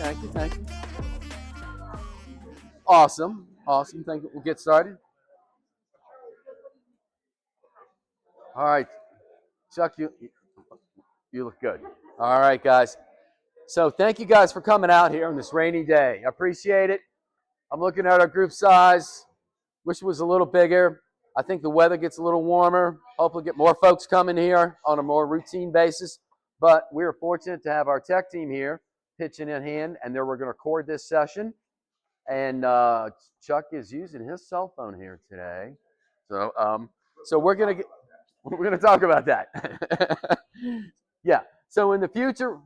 Thank you, thank you. Awesome, awesome. Thank you. We'll get started. All right, Chuck, you look good. All right, guys. So thank you guys for coming out here on this rainy day. I appreciate it. I'm looking at our group size. Wish it was a little bigger. I think the weather gets a little warmer. Hopefully get more folks coming here on a more routine basis. But we are fortunate to have our tech team here pitching in hand, and then we're going to record this session. And Chuck is using his cell phone here today. So we're gonna talk about that. Yeah. So in the future,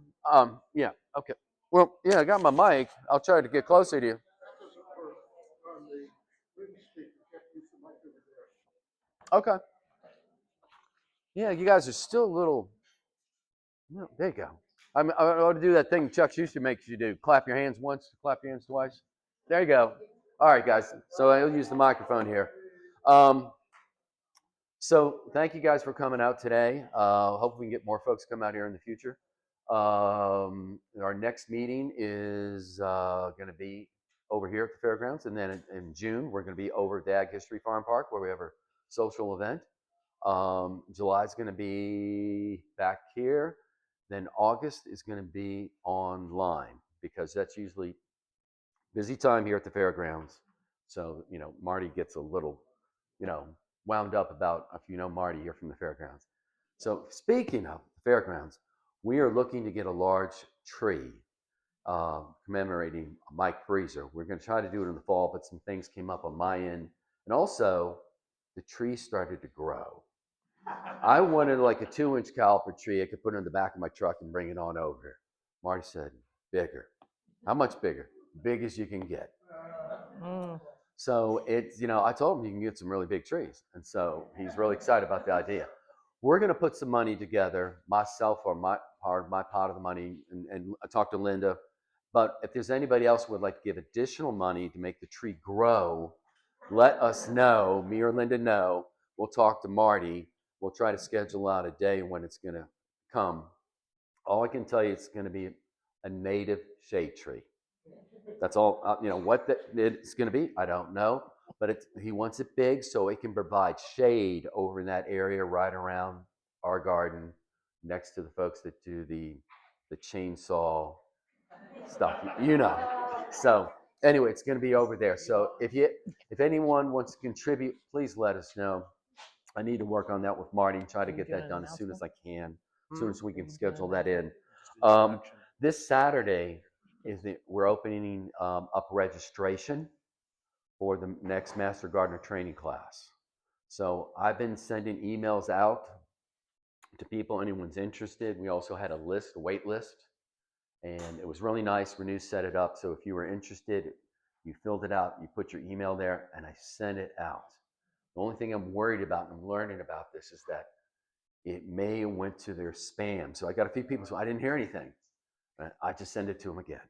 yeah. Okay. Well, yeah, I got my mic. I'll try to get closer to you. Okay. Yeah, you guys are still a little. There you go. I want to do that thing Chuck Schuster makes you do. Clap your hands once, clap your hands twice. There you go. All right, guys. So I'll use the microphone here. So thank you guys for coming out today. Hope we can get more folks come out here in the future. Our next meeting is going to be over here at the fairgrounds, and then in June we're going to be over at the Ag History Farm Park where we have a social event. July is going to be back here. Then August is going to be online because that's usually busy time here at the fairgrounds. So, Marty gets a little, wound up about, if you know Marty, you're from the fairgrounds. So speaking of the fairgrounds, we are looking to get a large tree commemorating Mike Freezer. We're going to try to do it in the fall, but some things came up on my end. And also, the tree started to grow. I wanted like a 2-inch caliper tree. I could put it in the back of my truck and bring it on over here. Marty said, bigger. How much bigger? Big as you can get. So it's, I told him you can get some really big trees. And so he's really excited about the idea. We're going to put some money together, myself or my pot of the money, and I talked to Linda. But if there's anybody else who would like to give additional money to make the tree grow, let us know, me or Linda know. We'll talk to Marty. We'll try to schedule out a day when it's going to come. All I can tell you, it's going to be a native shade tree. That's all. What it's going to be, I don't know. But he wants it big so it can provide shade over in that area right around our garden, next to the folks that do the chainsaw stuff. So anyway, it's going to be over there. So if anyone wants to contribute, please let us know. I need to work on that with Marty and try to get that done as soon as I can, as soon as we can schedule that in. This Saturday we're opening up registration for the next Master Gardener training class. So I've been sending emails out to people, anyone's interested. We also had a wait list, and it was really nice. Renew set it up. So if you were interested, you filled it out, you put your email there, and I sent it out. The only thing I'm worried about, and I'm learning about this, is that it may have went to their spam. So I got a few people who I didn't hear anything. I just send it to them again.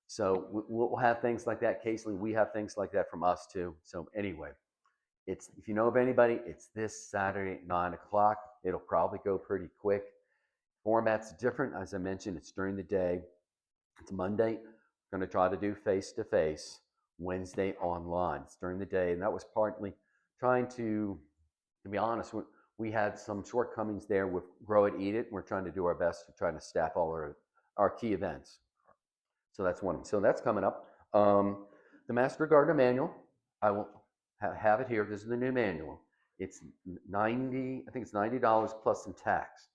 So we'll have things like that. Occasionally, we have things like that from us too. So anyway, if you know of anybody, it's this Saturday at 9 o'clock. It'll probably go pretty quick. Format's different. As I mentioned, it's during the day. It's Monday. We're going to try to do face-to-face. Wednesday online. It's during the day. And that was partly trying to be honest, we had some shortcomings there with Grow It, Eat It. We're trying to do our best to try to staff all our key events. So that's one. So that's coming up. The Master Gardener Manual, I will have it here. This is the new manual. It's I think it's $90 plus some tax.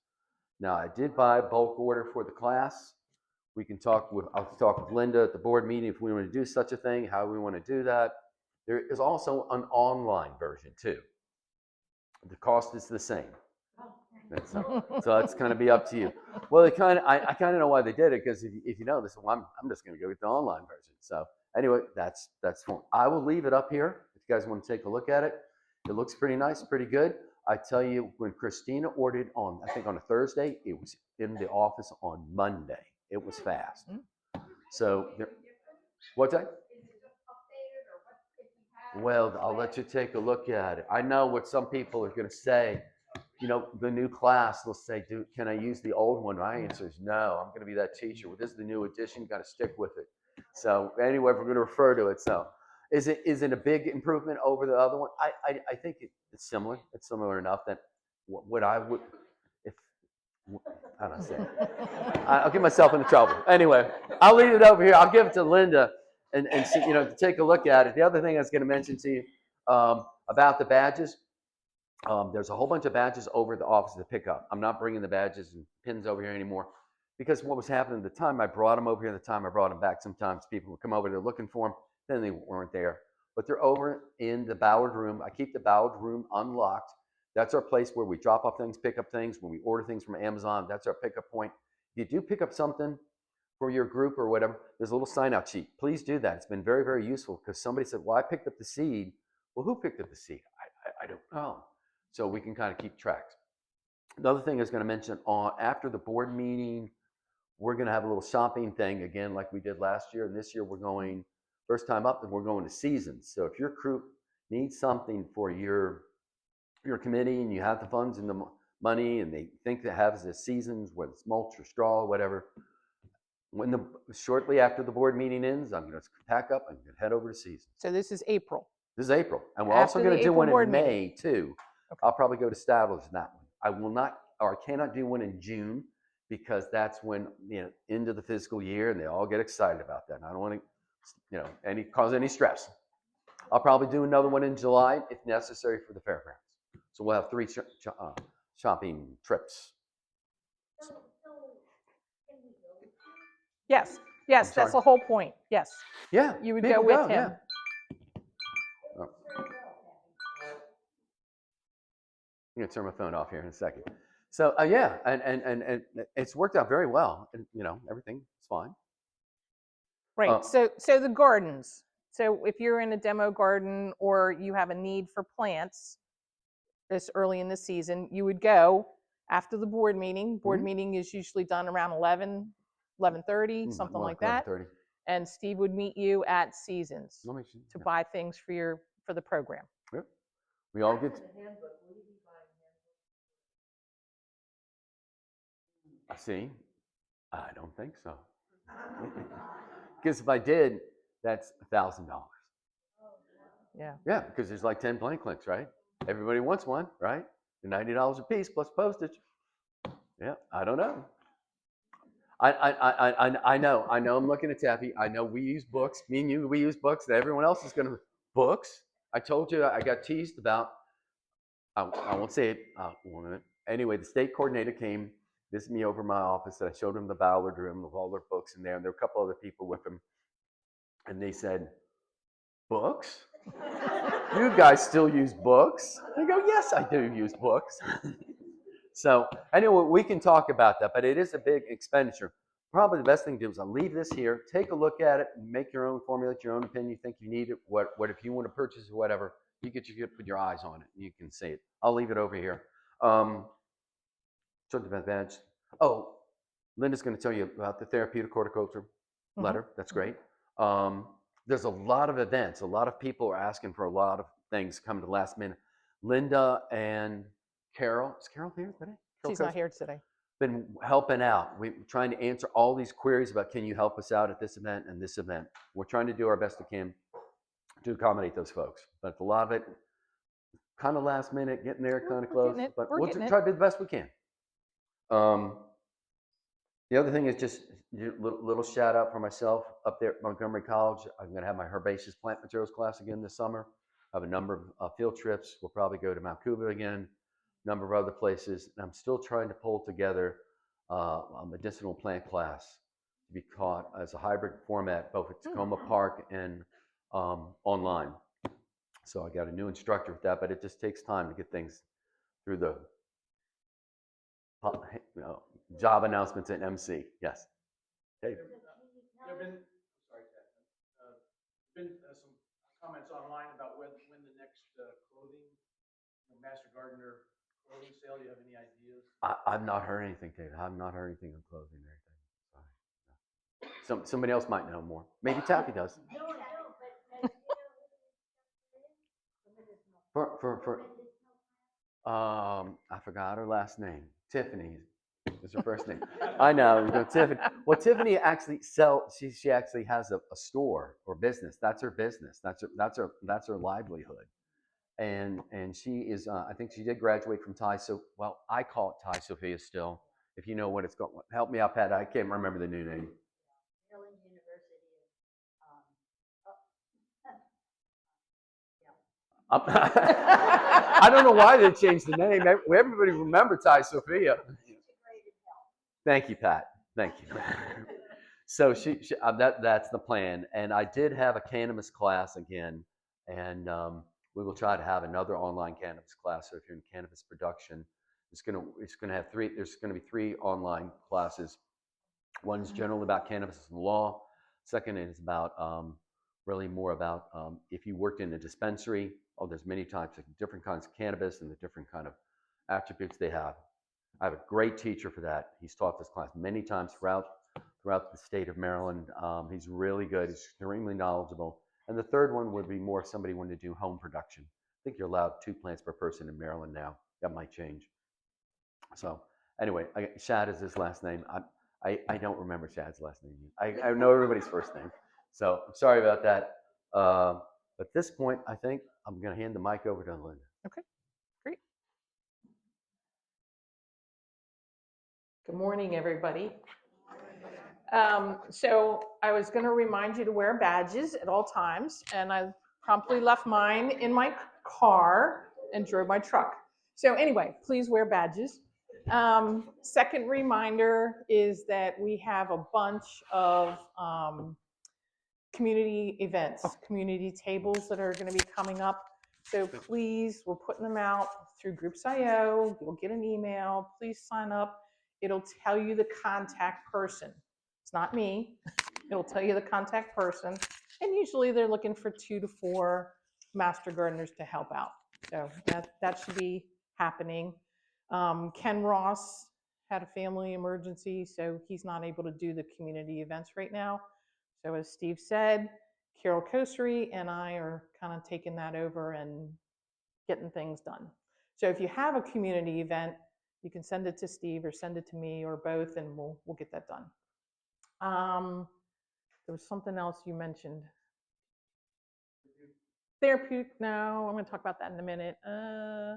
Now, I did buy a bulk order for the class. I'll talk with Linda at the board meeting if we want to do such a thing, how we want to do that. There is also an online version too. The cost is the same. And so that's kind of be up to you. Well, I kind of know why they did it, because if you know this, well, I'm just going to go with the online version. So anyway, that's fun. I will leave it up here if you guys want to take a look at it. It looks pretty nice, pretty good. I tell you, when Christina ordered on, I think on a Thursday, it was in the office on Monday. It was fast. So what's that? Well, I'll let you take a look at it. I know what some people are going to say. You know, the new class, they'll say, "Dude, can I use the old one?" My answer is no. I'm going to be that teacher. Well, this is the new edition. You got to stick with it. So anyway, we're going to refer to it. So is it a big improvement over the other one? I think it's similar. It's similar enough that what I would, if I don't say, I'll get myself into trouble. Anyway, I'll leave it over here. I'll give it to Linda and see, to take a look at it. The other thing I was going to mention to you about the badges. There's a whole bunch of badges over at the office to pick up. I'm not bringing the badges and pins over here anymore, because what was happening at the time I brought them over here, the time I brought them back, sometimes people would come over, they're looking for them, then they weren't there. But they're over in the Ballard room. I keep the Ballard room unlocked. That's our place where we drop off things, pick up things. When we order things from Amazon, that's our pickup point. If you do pick up something for your group or whatever, there's a little sign-out sheet. Please do that. It's been very, very useful, because somebody said, well, I picked up the seed. Well, who picked up the seed? I don't know. So we can kind of keep track. Another thing I was going to mention, after the board meeting, we're going to have a little shopping thing again, like we did last year. And this year we're going, first time up, and we're going to Seasons. So if your group needs something for your committee, and you have the funds and the money, and they think they have the Seasons, whether it's mulch or straw or whatever, shortly after the board meeting ends, I'm going to pack up and head over to Seasons. So this is April. This is April, and we're also going to do one in May too. Okay. I'll probably go to Stadler's in that one. I will not, or I cannot do one in June, because that's when, end of the fiscal year, and they all get excited about that. And I don't want to, cause any stress. I'll probably do another one in July if necessary for the fairgrounds. So we'll have 3 shopping trips. Yes, that's the whole point. Yes. Yeah. You would go with him. Yeah. I'm gonna turn my phone off here in a second. So yeah, and it's worked out very well, and everything's fine. Right. So the gardens. So if you're in a demo garden, or you have a need for plants this early in the season, you would go after the board meeting. Board meeting is usually done around 11:30, something like that. 11:30. And Steve would meet you at Seasons to buy things for the program. Yep. We all get. See, I don't think so. Because if I did, that's $1,000. Yeah. Yeah, because there's like 10 blank clicks, right? Everybody wants one, right? They're $90 a piece plus postage. Yeah, I don't know. I know. I'm looking at Taffy. I know we use books. Me and you, we use books. And everyone else is going to books. I told you I got teased about. I won't say it. Anyway, the state coordinator came. This is me over my office, and I showed him the Ballard room with all their books in there, and there were a couple other people with him, and they said, "Books? You guys still use books?" I go, "Yes, I do use books." So anyway, we can talk about that, but it is a big expenditure. Probably the best thing to do is I'll leave this here, take a look at it, make your own, formulate your own opinion. You think you need it? What if you want to purchase or whatever? You put your eyes on it, and you can see it. I'll leave it over here. Oh, Linda's going to tell you about the therapeutic horticulture letter. That's great. There's a lot of events. A lot of people are asking for a lot of things coming to the last minute. Linda and Carol. Is Carol here today? She's not here today. Been helping out. We're trying to answer all these queries about, can you help us out at this event and this event? We're trying to do our best we can to accommodate those folks. But a lot of it, kind of last minute, getting there kind of close. But we'll try to do the best we can. The other thing is just a little shout out for myself up there at Montgomery College. I'm going to have my herbaceous plant materials class again this summer. I have a number of field trips. We'll probably go to Mount Cuba again, a number of other places. And I'm still trying to pull together a medicinal plant class to be taught as a hybrid format, both at Tacoma Park and online. So I got a new instructor with that, but it just takes time to get things through the you know, job announcements at MC. Yes. Dave. There have been, sorry, Ted, been some comments online about when the next clothing, Master Gardener clothing sale. You have any ideas? I've not heard anything, David. I've not heard anything on clothing or anything. Sorry. Somebody else might know more. Maybe Taffy does. For I forgot her last name. Tiffany is her first name. I know, Tiffany. Well, Tiffany actually she actually has a store or business. That's her business. That's her livelihood. And she is I think she did graduate from Thai. So well, I call it Thai Sophia still. If you know what it's called, help me out, Pat. I can't remember the new name. I don't know why they changed the name. Everybody remember Thai Sophia. Thank you, Pat. Thank you. So that's the plan. And I did have a cannabis class again, and we will try to have another online cannabis class. So if you're in cannabis production, it's gonna have three. There's gonna be three online classes. One's generally about cannabis and law. Second is about really more about if you worked in a dispensary. Oh, there's many types of different kinds of cannabis and the different kind of attributes they have. I have a great teacher for that. He's taught this class many times throughout the state of Maryland. He's really good. He's extremely knowledgeable. And the third one would be more if somebody wanted to do home production. I think you're allowed 2 plants per person in Maryland now. That might change. So anyway, Shad is his last name. I don't remember Shad's last name. I know everybody's first name. So I'm sorry about that. At this point, I think I'm going to hand the mic over to Linda. Okay, great. Good morning, everybody. So I was going to remind you to wear badges at all times, and I promptly left mine in my car and drove my truck. So anyway, please wear badges. Second reminder is that we have a bunch of community events, community tables that are going to be coming up. So please, we're putting them out through Groups.io. You'll get an email. Please sign up. It'll tell you the contact person. It's not me. It'll tell you the contact person. And usually they're looking for 2 to 4 master gardeners to help out. So that should be happening. Ken Ross had a family emergency, so he's not able to do the community events right now. So as Steve said, Carol Kosery and I are kind of taking that over and getting things done. So if you have a community event, you can send it to Steve or send it to me or both, and we'll get that done. There was something else you mentioned. Therapeutic, no, I'm going to talk about that in a minute.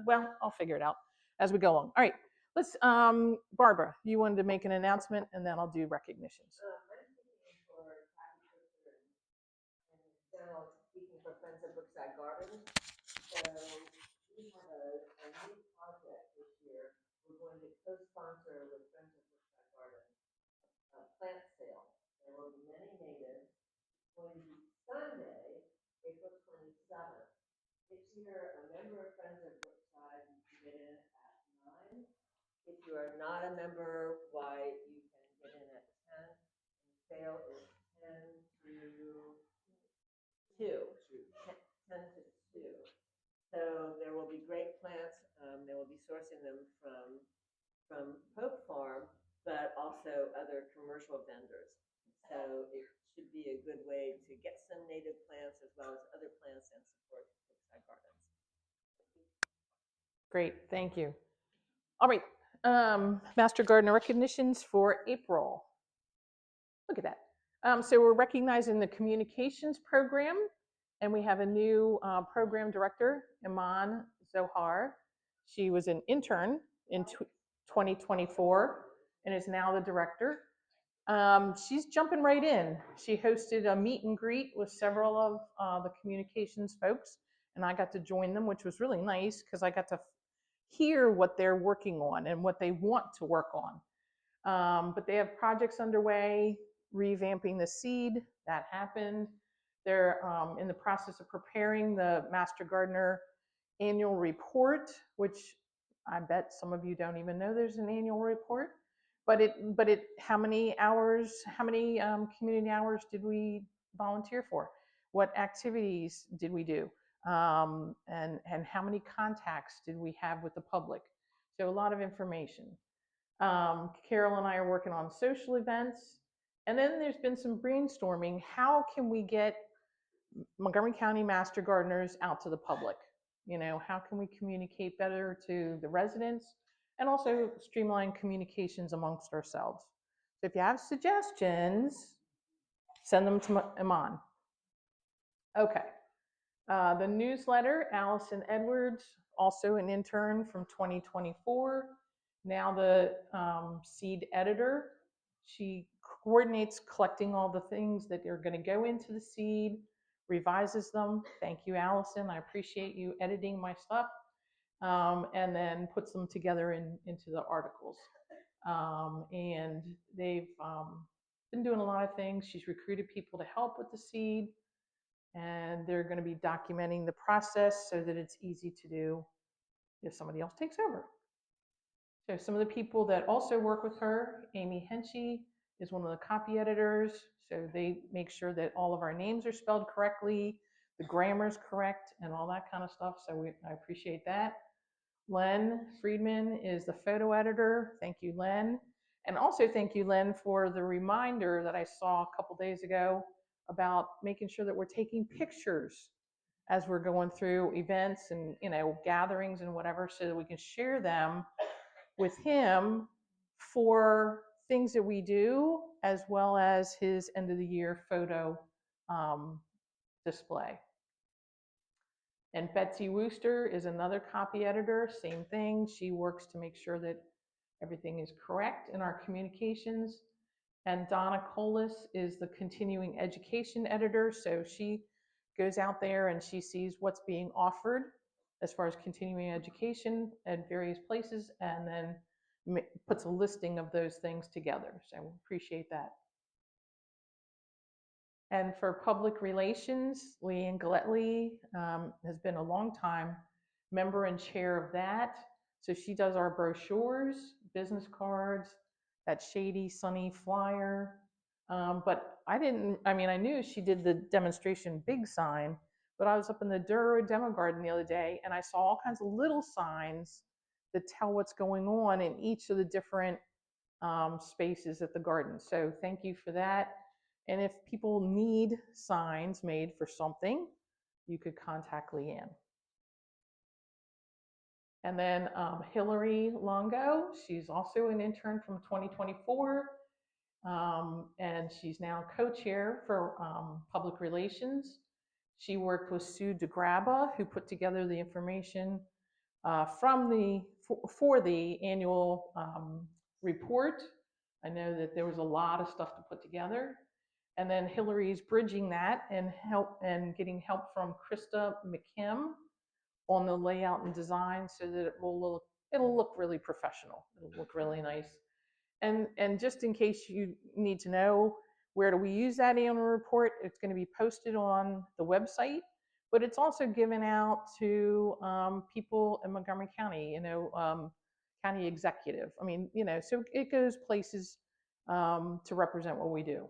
Well, I'll figure it out as we go along. All right, let's, Barbara, you wanted to make an announcement, and then I'll do recognitions. Speaking for Friends of Brookside Gardens. So we have a new project this year. We're going to co-sponsor with Friends of Brookside Gardens a plant sale. There will be many natives. It's going to be Sunday, April 27th. This year, a member of Friends of Brookside, you can get in at 9. If you are not a member, why, you can get in at 10. And the sale is 10 to 2. 10 to 2. So there will be great plants. They will be sourcing them from Pope Farm, but also other commercial vendors. So it should be a good way to get some native plants as well as other plants and support Brookside Gardens. Great, thank you. All right, Master Gardener recognitions for April. Look at that. So we're recognizing the communications program, and we have a new program director, Iman Zohar. She was an intern in 2024 and is now the director. She's jumping right in. She hosted a meet and greet with several of the communications folks, and I got to join them, which was really nice because I got to hear what they're working on and what they want to work on. But they have projects underway, revamping the seed, that happened. They're in the process of preparing the Master Gardener annual report, which I bet some of you don't even know there's an annual report. But how many hours, how many community hours did we volunteer for? What activities did we do? And how many contacts did we have with the public? So a lot of information. Carol and I are working on social events. And then there's been some brainstorming. How can we get Montgomery County Master Gardeners out to the public? You know, how can we communicate better to the residents and also streamline communications amongst ourselves? So if you have suggestions, send them to Iman. Okay. The newsletter, Allison Edwards, also an intern from 2024, now the seed editor. She coordinates collecting all the things that are going to go into the seed, revises them. Thank you, Allison. I appreciate you editing my stuff. And then puts them together into the articles. And they've been doing a lot of things. She's recruited people to help with the seed. And they're going to be documenting the process so that it's easy to do if somebody else takes over. So some of the people that also work with her, Amy Henchy is one of the copy editors. So they make sure that all of our names are spelled correctly, the grammar's correct, and all that kind of stuff. So I appreciate that. Len Friedman is the photo editor. Thank you, Len. And also thank you, Len, for the reminder that I saw a couple days ago about making sure that we're taking pictures as we're going through events and, you know, gatherings and whatever, so that we can share them with him for things that we do, as well as his end of the year photo display. And Betsy Wooster is another copy editor, same thing. She works to make sure that everything is correct in our communications. And Donna Colas is the continuing education editor. So she goes out there and she sees what's being offered as far as continuing education at various places, and then puts a listing of those things together. So we appreciate that. And for public relations, Leanne Galetley has been a long time member and chair of that. So she does our brochures, business cards, that shady, sunny flyer. But I knew she did the demonstration big sign, but I was up in the Duro Demo Garden the other day and I saw all kinds of little signs that tell what's going on in each of the different spaces at the garden. So thank you for that. And if people need signs made for something, you could contact Leanne. And then Hillary Longo, she's also an intern from 2024. And she's now co-chair for public relations. She worked with Sue DeGraba, who put together the information for the annual report. I know that there was a lot of stuff to put together. And then Hillary's bridging that and getting help from Krista McKim on the layout and design, so that it'll look really professional. It'll look really nice. And just in case you need to know, where do we use that annual report? It's going to be posted on the website, but it's also given out to people in Montgomery County, county executive. So it goes places to represent what we do.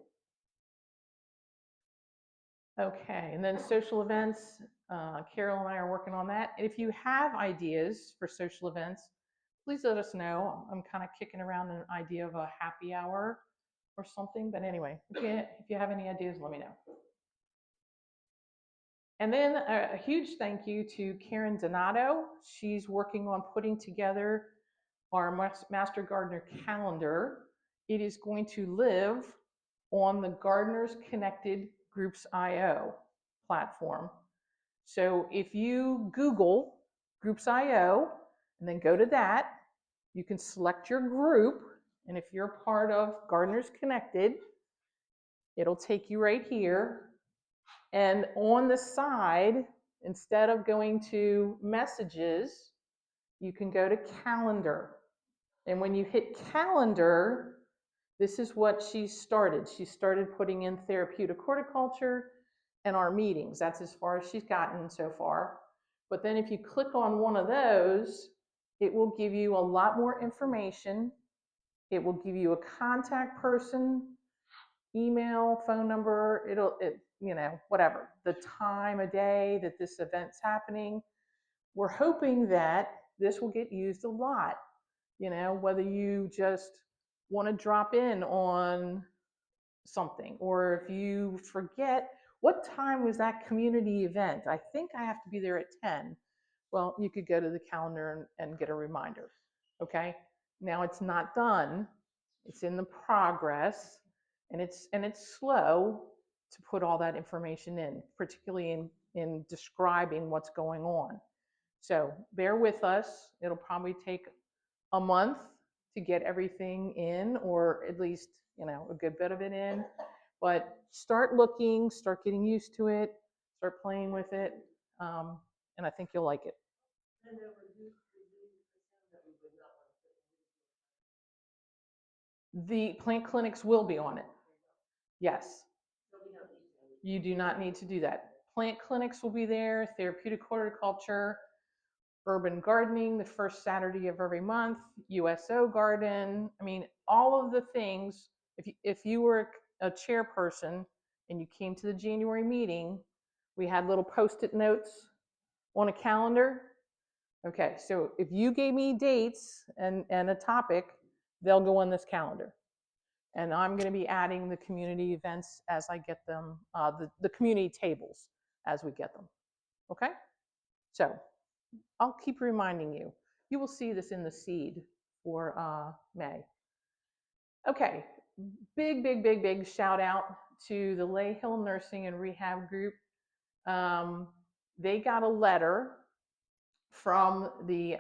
Okay, and then social events, Carol and I are working on that. If you have ideas for social events, please let us know. I'm kind of kicking around an idea of a happy hour or something, but anyway, if you have any ideas, let me know. And then a huge thank you to Karen Donato. She's working on putting together our Master Gardener calendar. It is going to live on the Gardeners Connected Groups.io platform. So if you Google Groups.io and then go to that, you can select your group, and if you're part of Gardeners Connected, it'll take you right here. And on the side, instead of going to messages, you can go to calendar. And when you hit calendar, this is what she started. She started putting in therapeutic horticulture and our meetings. That's as far as she's gotten so far. But then if you click on one of those, It will give you a lot more information. It will give you a contact person, email, phone number, whatever, the time of day that this event's happening. We're hoping that this will get used a lot, whether you just want to drop in on something, or if you forget, what time was that community event? I think I have to be there at 10. Well, you could go to the calendar and get a reminder. Okay. Now it's not done. It's in the progress, and it's slow to put all that information in, particularly in describing what's going on. So bear with us. It'll probably take a month to get everything in, or at least, a good bit of it in. But start looking, start getting used to it, start playing with it, and I think you'll like it. And there were you that we would not want to put. The plant clinics will be on it. Yes. So we don't need to. You do not need to do that. Plant clinics will be there, therapeutic horticulture, urban gardening the first Saturday of every month, USO garden. I mean, all of the things. If you were a chairperson and you came to the January meeting, we had little Post-it notes on a calendar. Okay, so if you gave me dates and a topic, they'll go on this calendar. And I'm going to be adding the community events as I get them, the community tables as we get them. Okay? So I'll keep reminding you. You will see this in the seed for May. Okay, big shout out to the Lay Hill Nursing and Rehab Group. They got a letter from the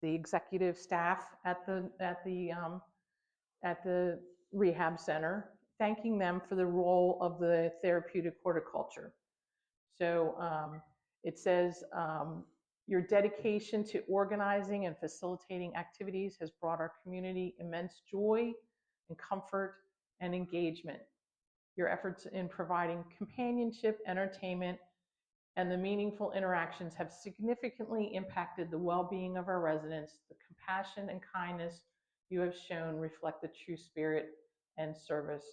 executive staff at the rehab center, thanking them for the role of the therapeutic horticulture. So it says, your dedication to organizing and facilitating activities has brought our community immense joy and comfort and engagement. Your efforts in providing companionship, entertainment, and the meaningful interactions have significantly impacted the well-being of our residents. The compassion and kindness you have shown reflect the true spirit and service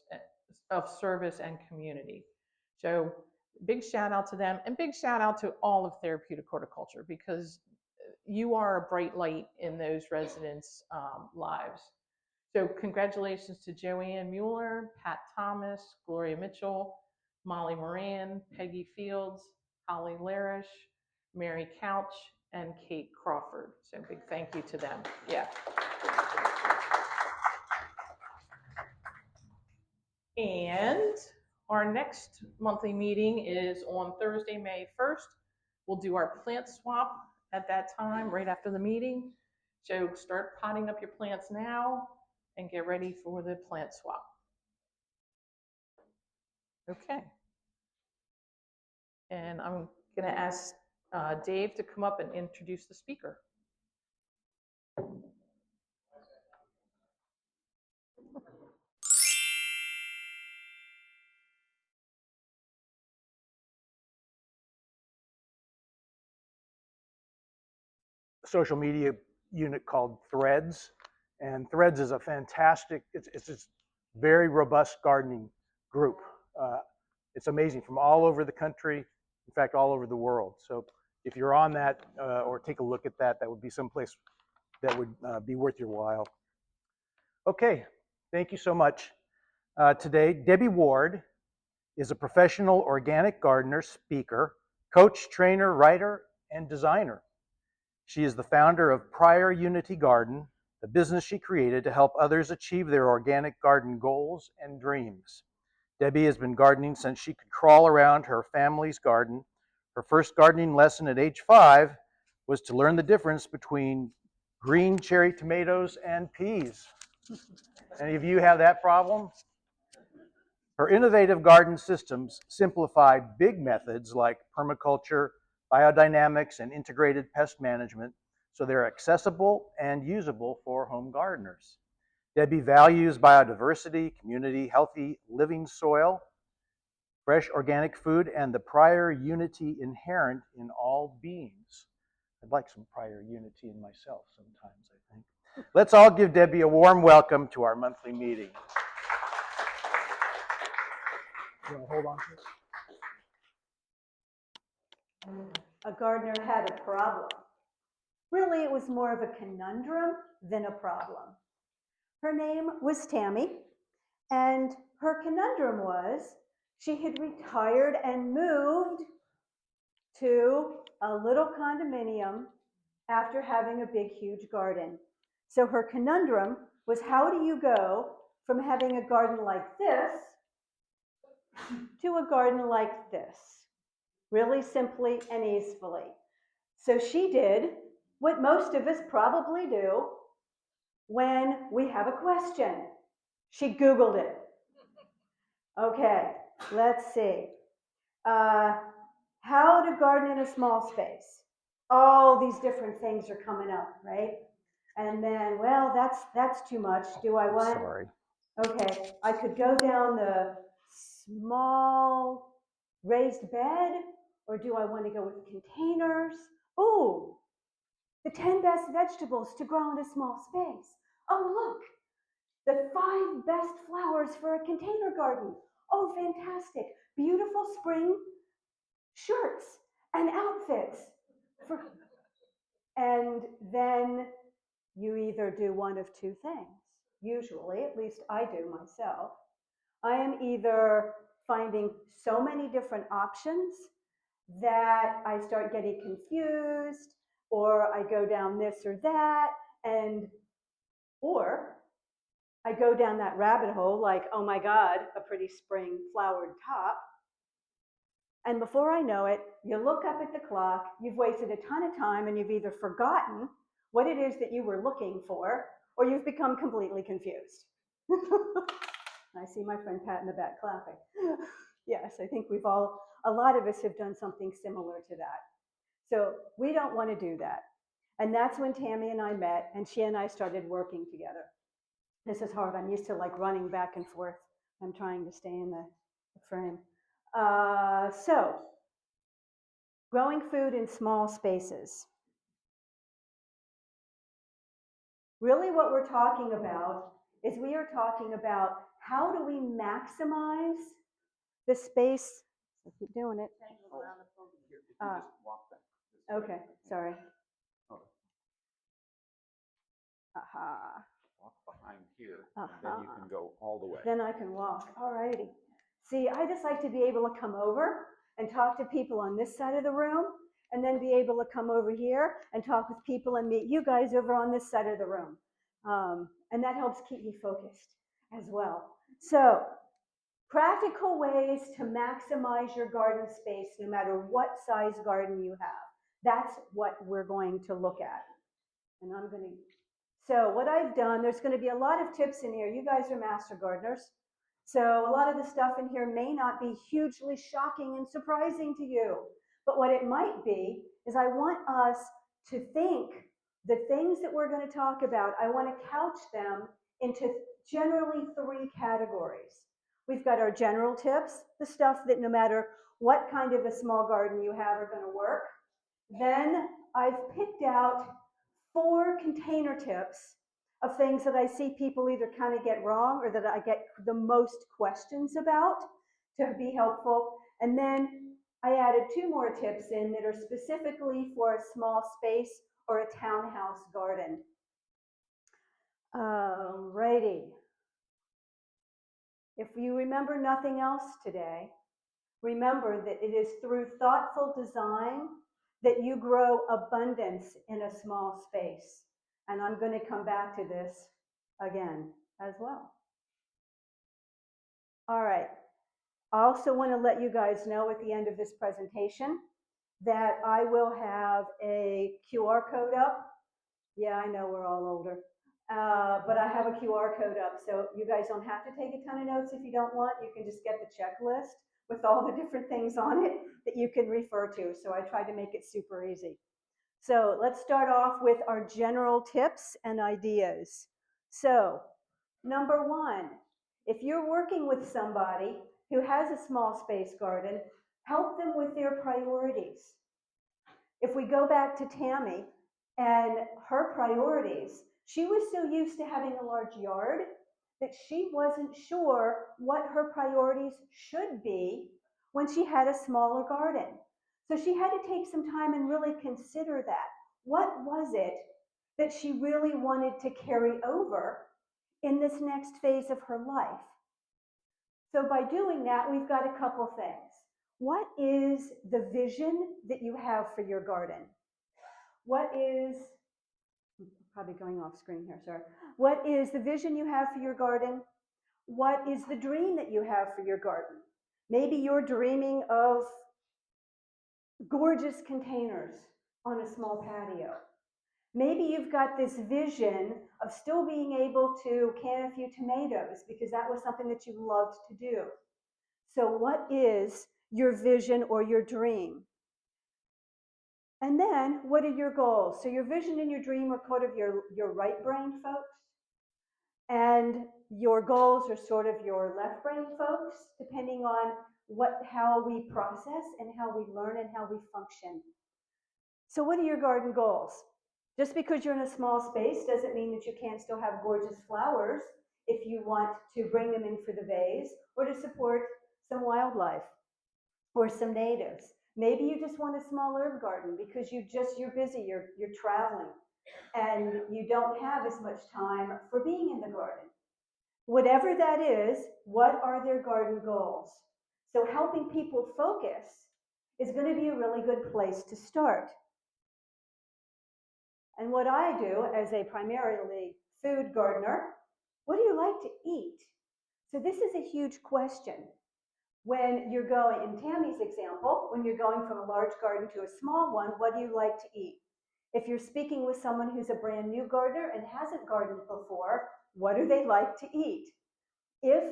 and community. So big shout out to them, and big shout out to all of therapeutic horticulture, because you are a bright light in those residents' lives. So congratulations to Joanne Mueller, Pat Thomas, Gloria Mitchell, Molly Moran, Peggy Fields, Holly Larish, Mary Couch, and Kate Crawford. So big thank you to them. Yeah. And our next monthly meeting is on Thursday, May 1st. We'll do our plant swap at that time, right after the meeting. So start potting up your plants now and get ready for the plant swap. Okay. And I'm going to ask Dave to come up and introduce the speaker. Social media unit called Threads, and Threads is a fantastic, it's this very robust gardening group. It's amazing, from all over the country, in fact, all over the world. So if you're on that or take a look at that, that would be someplace that would be worth your while. Okay, thank you so much. Today, Debbie Ward is a professional organic gardener, speaker, coach, trainer, writer, and designer. She is the founder of Prior Unity Garden, the business she created to help others achieve their organic garden goals and dreams. Debbie has been gardening since she could crawl around her family's garden. Her first gardening lesson at age 5 was to learn the difference between green cherry tomatoes and peas. Any of you have that problem? Her innovative garden systems simplified big methods like permaculture, biodynamics, and integrated pest management, so they're accessible and usable for home gardeners. Debbie values biodiversity, community, healthy living soil, fresh organic food, and the prior unity inherent in all beings. I'd like some prior unity in myself sometimes, I think. Let's all give Debbie a warm welcome to our monthly meeting. You want to hold on to this? A gardener had a problem. Really, it was more of a conundrum than a problem. Her name was Tammy, and her conundrum was she had retired and moved to a little condominium after having a big, huge garden. So her conundrum was, how do you go from having a garden like this to a garden like this? Really simply and easily. So she did what most of us probably do when we have a question. She Googled it. Okay, let's see. How to garden in a small space. All these different things are coming up, right? And then, well, that's too much. Do I want? Sorry. Okay, I could go down the small raised bed, or do I want to go with containers? Ooh, the 10 best vegetables to grow in a small space. Oh, look, the 5 best flowers for a container garden. Oh, fantastic. Beautiful spring shirts and outfits. And then you either do one of two things. Usually, at least I do myself. I am either finding so many different options that I start getting confused, or I go down this or that, or I go down that rabbit hole like, oh my God, a pretty spring flowered top. And before I know it, you look up at the clock, you've wasted a ton of time, and you've either forgotten what it is that you were looking for, or you've become completely confused. I see my friend Pat in the back clapping. Yes, I think a lot of us have done something similar to that. So we don't want to do that. And that's when Tammy and I met, and she and I started working together. This is hard. I'm used to like running back and forth. I'm trying to stay in the frame. So, growing food in small spaces. Really what we're talking about is we are talking about how do we maximize the space. I keep doing it. Okay, sorry. Aha. Walk behind here, and then you can go all the way. Then I can walk. All righty. See, I just like to be able to come over and talk to people on this side of the room, and then be able to come over here and talk with people and meet you guys over on this side of the room. And that helps keep me focused as well. So, practical ways to maximize your garden space no matter what size garden you have. That's what we're going to look at. And so what I've done, there's going to be a lot of tips in here. You guys are master gardeners. So a lot of the stuff in here may not be hugely shocking and surprising to you. But what it might be is I want us to think the things that we're going to talk about, I want to couch them into generally 3 categories. We've got our general tips, the stuff that no matter what kind of a small garden you have are going to work. Then I've picked out 4 container tips of things that I see people either kind of get wrong or that I get the most questions about to be helpful. And then I added 2 more tips in that are specifically for a small space or a townhouse garden. Alrighty. If you remember nothing else today, remember that it is through thoughtful design that you grow abundance in a small space. And I'm going to come back to this again as well. All right. I also want to let you guys know at the end of this presentation that I will have a QR code up. Yeah, I know we're all older. But I have a QR code up, so you guys don't have to take a ton of notes if you don't want. You can just get the checklist with all the different things on it that you can refer to. So I tried to make it super easy. So let's start off with our general tips and ideas. So number 1, if you're working with somebody who has a small space garden, help them with their priorities. if we go back to Tammy and her priorities, she was so used to having a large yard that she wasn't sure what her priorities should be when she had a smaller garden. So she had to take some time and really consider that. What was it that she really wanted to carry over in this next phase of her life? So by doing that, we've got a couple things. What is the vision that you have for your garden? What is, I'm probably going off screen here, sorry. What is the vision you have for your garden? What is the dream that you have for your garden? Maybe you're dreaming of gorgeous containers on a small patio. Maybe you've got this vision of still being able to can a few tomatoes because that was something that you loved to do. So what is your vision or your dream? And then what are your goals? So your vision and your dream are kind of your right brain folks, and your goals are sort of your left brain folks, depending on how we process and how we learn and how we function. So what are your garden goals? Just because you're in a small space doesn't mean that you can't still have gorgeous flowers if you want to bring them in for the vase or to support some wildlife or some natives. Maybe you just want a small herb garden because you're busy, you're traveling, and you don't have as much time for being in the garden. Whatever that is, what are their garden goals? So helping people focus is going to be a really good place to start. And what I do as a primarily food gardener, what do you like to eat? So this is a huge question. When you're going, in Tammy's example, when you're going from a large garden to a small one, what do you like to eat? If you're speaking with someone who's a brand new gardener and hasn't gardened before, what do they like to eat? If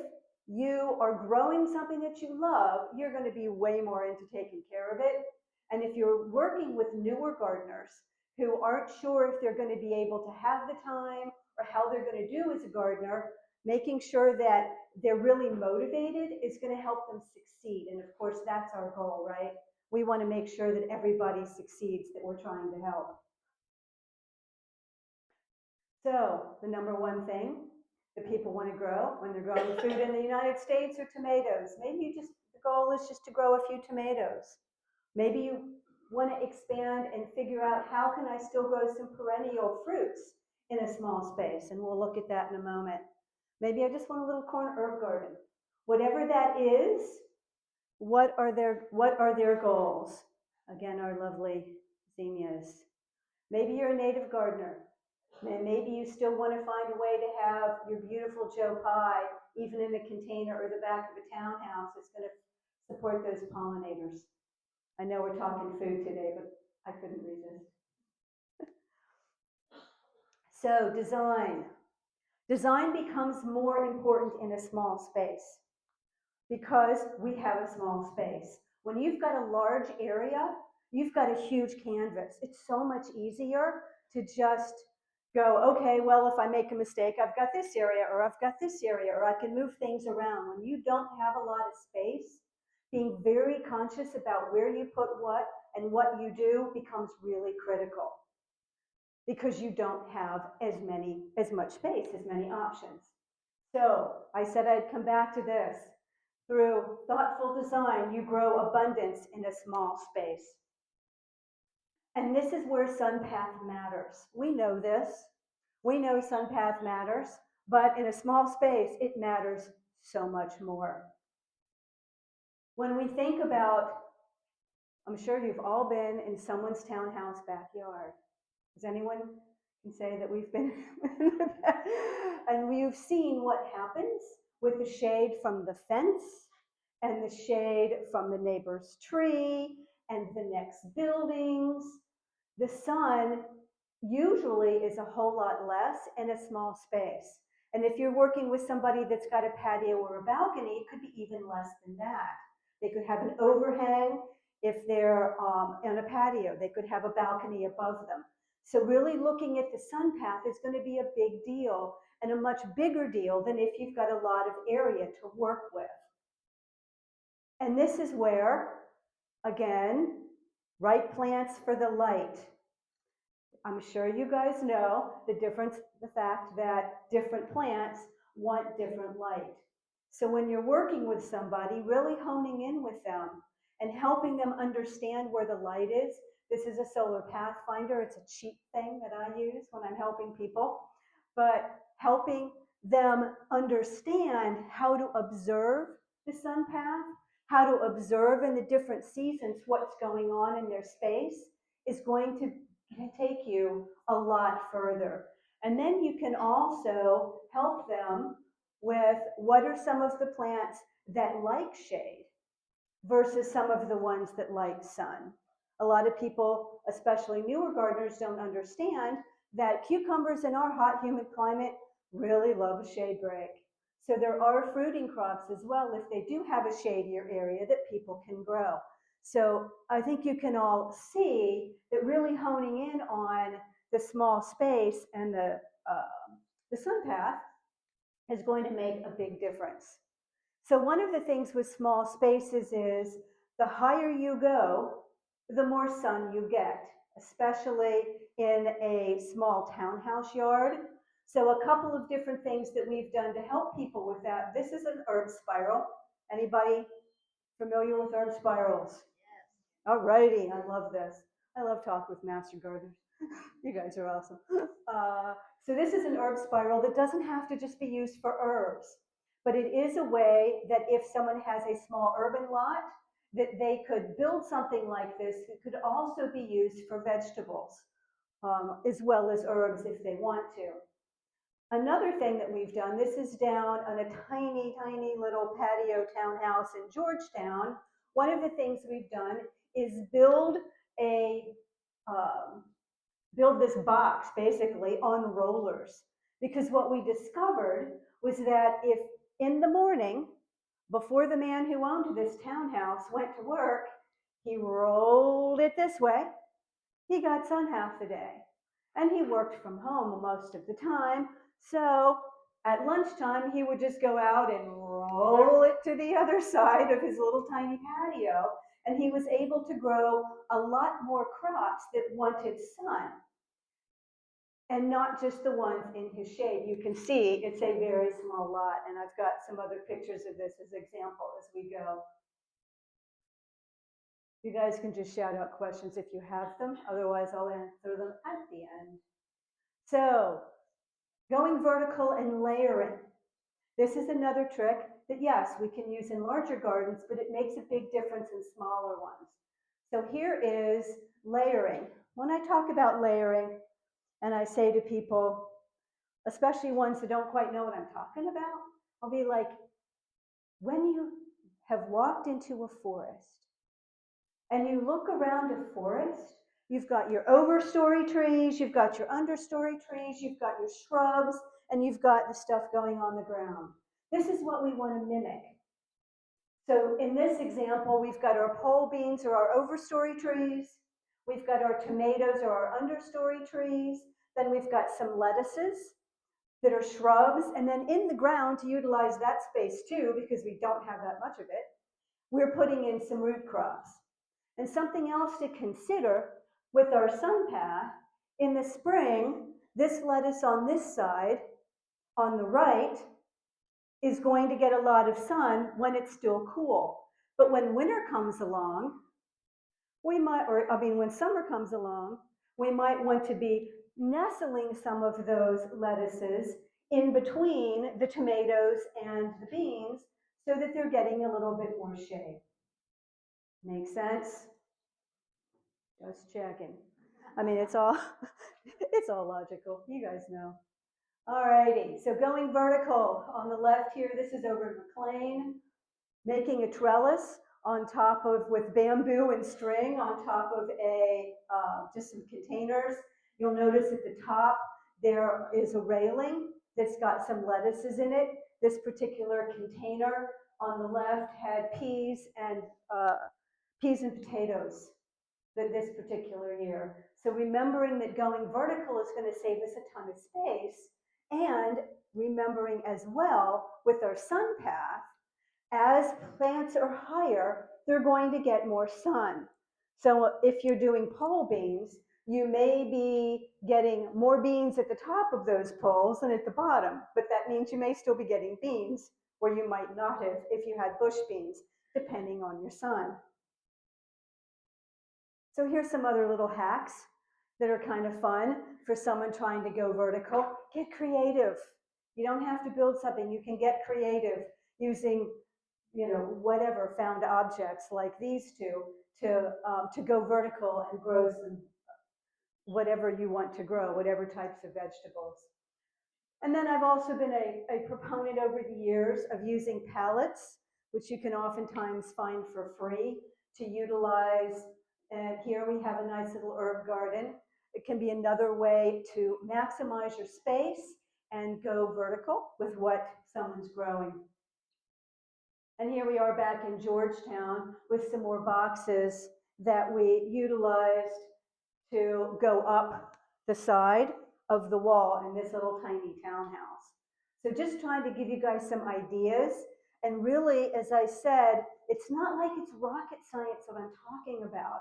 you are growing something that you love, you're going to be way more into taking care of it. And if you're working with newer gardeners who aren't sure if they're going to be able to have the time or how they're going to do as a gardener, making sure that they're really motivated is going to help them succeed. And of course, that's our goal, right? We want to make sure that everybody succeeds that we're trying to help. So the number one thing that people want to grow when they're growing food in the United States are tomatoes. Maybe the goal is just to grow a few tomatoes. Maybe you want to expand and figure out how can I still grow some perennial fruits in a small space, and we'll look at that in a moment. Maybe I just want a little corn herb garden. Whatever that is, what are their goals? Again, our lovely zinnias. Maybe you're a native gardener. And maybe you still want to find a way to have your beautiful Joe Pye, even in a container or the back of a townhouse. It's going to support those pollinators. I know we're talking food today, but I couldn't resist. So design. Design becomes more important in a small space because we have a small space. When you've got a large area, you've got a huge canvas. It's so much easier to just go, okay, well, if I make a mistake, I've got this area, or I've got this area, or I can move things around. When you don't have a lot of space, being very conscious about where you put what and what you do becomes really critical because you don't have as much space, as many options. So I said I'd come back to this. Through thoughtful design, you grow abundance in a small space. And this is where sun path matters. We know this. We know sun path matters, but in a small space, it matters so much more. When we think about, I'm sure you've all been in someone's townhouse backyard. Does anyone can say that we've been and we've seen what happens with the shade from the fence and the shade from the neighbor's tree and the next buildings. The sun usually is a whole lot less in a small space. And if you're working with somebody that's got a patio or a balcony, it could be even less than that. They could have an overhang if they're on a patio. They could have a balcony above them. So really looking at the sun path is going to be a big deal, and a much bigger deal than if you've got a lot of area to work with. And this is where, again, right plants for the light. I'm sure you guys know the difference, the fact that different plants want different light. So when you're working with somebody, really honing in with them and helping them understand where the light is. This is a solar pathfinder. It's a cheap thing that I use when I'm helping people, but helping them understand how to observe the sun path, how to observe in the different seasons what's going on in their space is going to take you a lot further. And then you can also help them with what are some of the plants that like shade versus some of the ones that like sun. A lot of people, especially newer gardeners, don't understand that cucumbers in our hot, humid climate really love a shade break. So there are fruiting crops as well if they do have a shadier area that people can grow. So I think you can all see that really honing in on the small space and the sun path is going to make a big difference. So one of the things with small spaces is the higher you go, the more sun you get, especially in a small townhouse yard. So a couple of different things that we've done to help people with that. This is an herb spiral. Anybody familiar with herb spirals? All righty, I love this. I love talking with master gardeners. You guys are awesome. So this is an herb spiral that doesn't have to just be used for herbs, but it is a way that if someone has a small urban lot, that they could build something like this. It could also be used for vegetables, as well as herbs if they want to. Another thing that we've done, this is down on a tiny, tiny little patio townhouse in Georgetown. One of the things we've done is build this box basically on rollers. Because what we discovered was that if in the morning, before the man who owned this townhouse went to work, he rolled it this way, he got sun half the day. And he worked from home most of the time. So at lunchtime, he would just go out and roll it to the other side of his little tiny patio. And he was able to grow a lot more crops that wanted sun. And not just the ones in his shade. You can see it's a very small lot. And I've got some other pictures of this as example as we go. You guys can just shout out questions if you have them. Otherwise, I'll answer them at the end. So, going vertical and layering. This is another trick that, yes, we can use in larger gardens, but it makes a big difference in smaller ones. So here is layering. When I talk about layering, and I say to people, especially ones that don't quite know what I'm talking about, I'll be like, when you have walked into a forest and you look around a forest, you've got your overstory trees, you've got your understory trees, you've got your shrubs, and you've got the stuff going on the ground. This is what we want to mimic. So in this example, we've got our pole beans or our overstory trees, we've got our tomatoes or our understory trees, then we've got some lettuces that are shrubs, and then in the ground, to utilize that space too, because we don't have that much of it, we're putting in some root crops. And something else to consider with our sun path, in the spring, this lettuce on this side, on the right, is going to get a lot of sun when it's still cool. But when winter comes along, when summer comes along, we might want to be nestling some of those lettuces in between the tomatoes and the beans so that they're getting a little bit more shade. Make sense? Just checking. I mean, it's all logical. You guys know. All righty, so going vertical on the left here, this is over in McLean, making a trellis on top of, with bamboo and string on top of just some containers. You'll notice at the top, there is a railing that's got some lettuces in it. This particular container on the left had peas and potatoes this particular year. So remembering that going vertical is going to save us a ton of space, and remembering as well with our sun path, as plants are higher, they're going to get more sun. So if you're doing pole beans, you may be getting more beans at the top of those poles than at the bottom, but that means you may still be getting beans where you might not have if you had bush beans, depending on your sun. So here's some other little hacks that are kind of fun for someone trying to go vertical. Get creative. You don't have to build something. You can get creative using, whatever found objects like these two to go vertical and grow some whatever you want to grow, whatever types of vegetables. And then I've also been a proponent over the years of using pallets, which you can oftentimes find for free to utilize. And here we have a nice little herb garden. It can be another way to maximize your space and go vertical with what someone's growing. And here we are back in Georgetown with some more boxes that we utilized to go up the side of the wall in this little tiny townhouse. So just trying to give you guys some ideas. And really, as I said, it's not like it's rocket science that I'm talking about.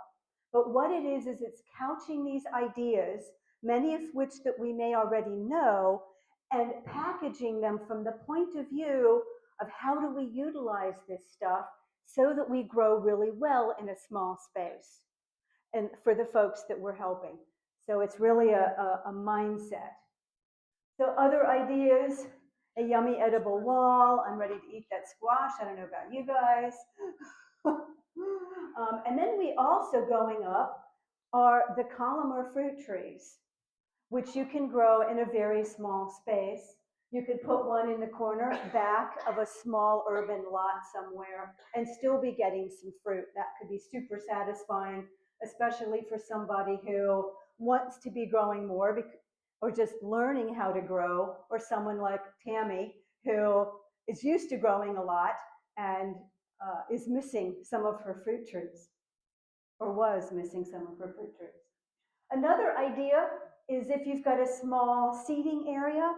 But what it is it's couching these ideas, many of which that we may already know, and packaging them from the point of view of how do we utilize this stuff so that we grow really well in a small space and for the folks that we're helping. So it's really a mindset. So other ideas, a yummy edible wall. I'm ready to eat that squash. I don't know about you guys. And then we also going up are the columnar fruit trees, which you can grow in a very small space. You could put one in the corner back of a small urban lot somewhere and still be getting some fruit. That could be super satisfying, especially for somebody who wants to be growing more or just learning how to grow, or someone like Tammy who is used to growing a lot and is missing some of her fruit trees, or was missing some of her fruit trees. Another idea is if you've got a small seating area,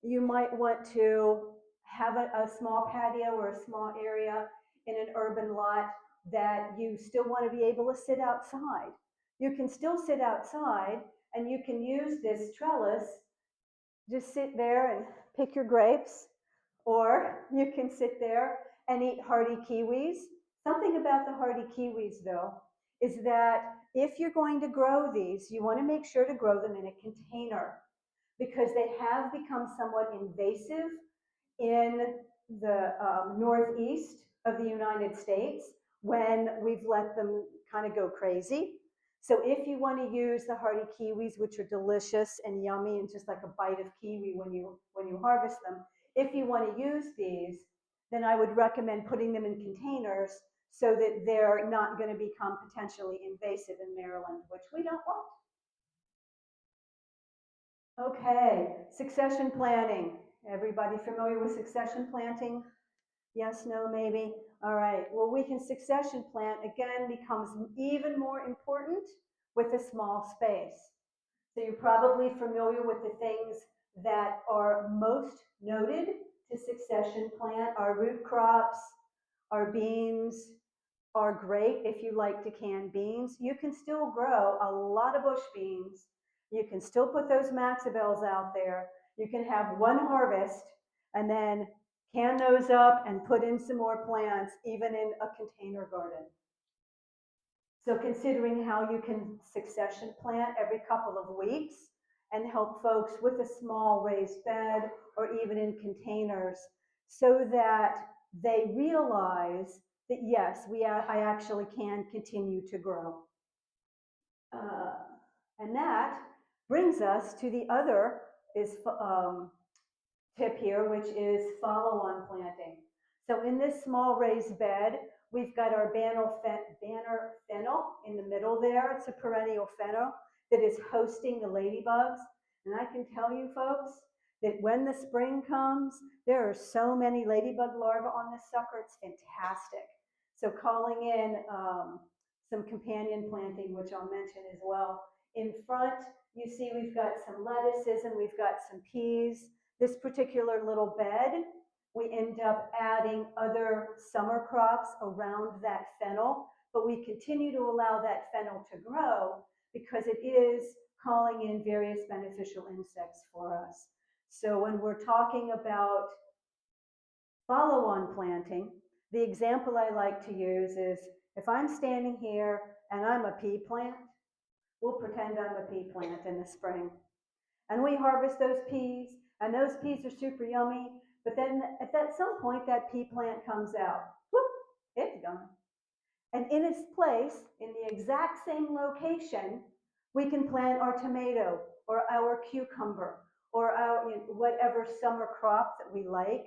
you might want to have a small patio or a small area in an urban lot that you still want to be able to sit outside. You can still sit outside and you can use this trellis, just sit there and pick your grapes, or you can sit there and eat hardy kiwis. Something about the hardy kiwis though is that if you're going to grow these, you want to make sure to grow them in a container because they have become somewhat invasive in the northeast of the United States when we've let them kind of go crazy. So if you want to use the hardy kiwis, which are delicious and yummy and just like a bite of kiwi when you harvest them, if you want to use these, then I would recommend putting them in containers so that they're not going to become potentially invasive in Maryland, which we don't want. Okay, succession planting. Everybody familiar with succession planting? Yes, no, maybe? All right, well, we can succession plant, again, becomes even more important with a small space. So you're probably familiar with the things that are most noted to succession plant. Our root crops, our beans are great if you like to can beans. You can still grow a lot of bush beans. You can still put those maxibels out there. You can have one harvest and then can those up and put in some more plants, even in a container garden. So considering how you can succession plant every couple of weeks and help folks with a small raised bed or even in containers so that they realize that yes, I actually can continue to grow. And that brings us to the other tip here, which is follow-on planting. So in this small raised bed, we've got our banner fennel in the middle there. It's a perennial fennel that is hosting the ladybugs. And I can tell you folks that when the spring comes, there are so many ladybug larvae on this sucker, it's fantastic. So calling in some companion planting, which I'll mention as well. In front, you see we've got some lettuces and we've got some peas. This particular little bed we end up adding other summer crops around that fennel, but we continue to allow that fennel to grow because it is calling in various beneficial insects for us. So when we're talking about follow-on planting, the example I like to use is if I'm standing here and I'm a pea plant, we'll pretend I'm a pea plant in the spring. And we harvest those peas, and those peas are super yummy, but then at some point that pea plant comes out. Whoop, it's gone. And in its place, in the exact same location, we can plant our tomato or our cucumber or our whatever summer crop that we like.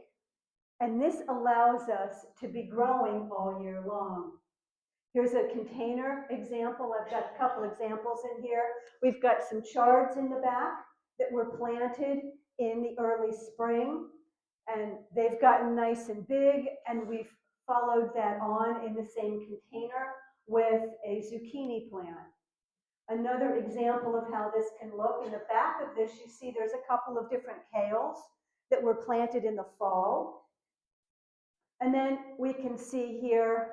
And this allows us to be growing all year long. Here's a container example. I've got a couple examples in here. We've got some chards in the back that were planted in the early spring, and they've gotten nice and big, and we've followed that on in the same container with a zucchini plant. Another example of how this can look, in the back of this, you see there's a couple of different kales that were planted in the fall. And then we can see here,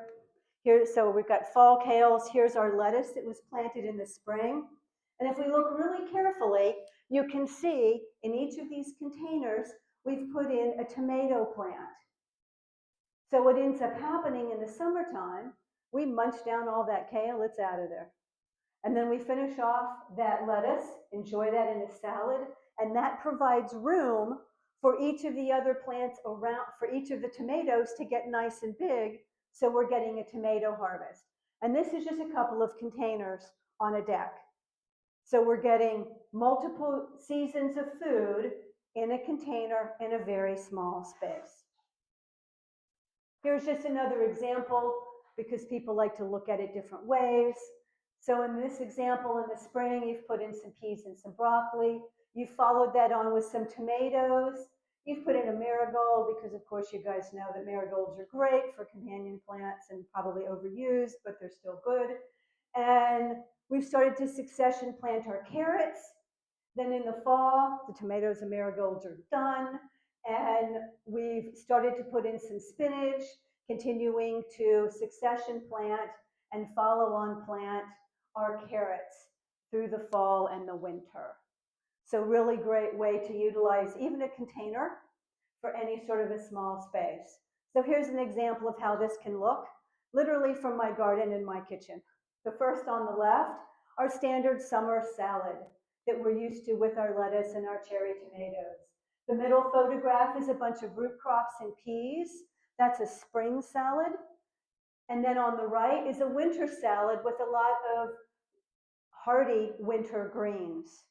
so we've got fall kales. Here's our lettuce that was planted in the spring. And if we look really carefully, you can see in each of these containers, we've put in a tomato plant. So what ends up happening in the summertime, we munch down all that kale, it's out of there. And then we finish off that lettuce, enjoy that in a salad, and that provides room for each of the other plants around, for each of the tomatoes to get nice and big, so we're getting a tomato harvest. And this is just a couple of containers on a deck. So we're getting multiple seasons of food in a container in a very small space. Here's just another example because people like to look at it different ways. So in this example, in the spring, you've put in some peas and some broccoli. You followed that on with some tomatoes. You've put in a marigold because, of course, you guys know that marigolds are great for companion plants and probably overused, but they're still good. And we've started to succession plant our carrots. Then in the fall, the tomatoes and marigolds are done. And we've started to put in some spinach, continuing to succession plant and follow on plant our carrots through the fall and the winter. So really great way to utilize even a container for any sort of a small space. So here's an example of how this can look, literally from my garden in my kitchen. The first on the left, our standard summer salad that we're used to with our lettuce and our cherry tomatoes. The middle photograph is a bunch of root crops and peas. That's a spring salad. And then on the right is a winter salad with a lot of hardy winter greens.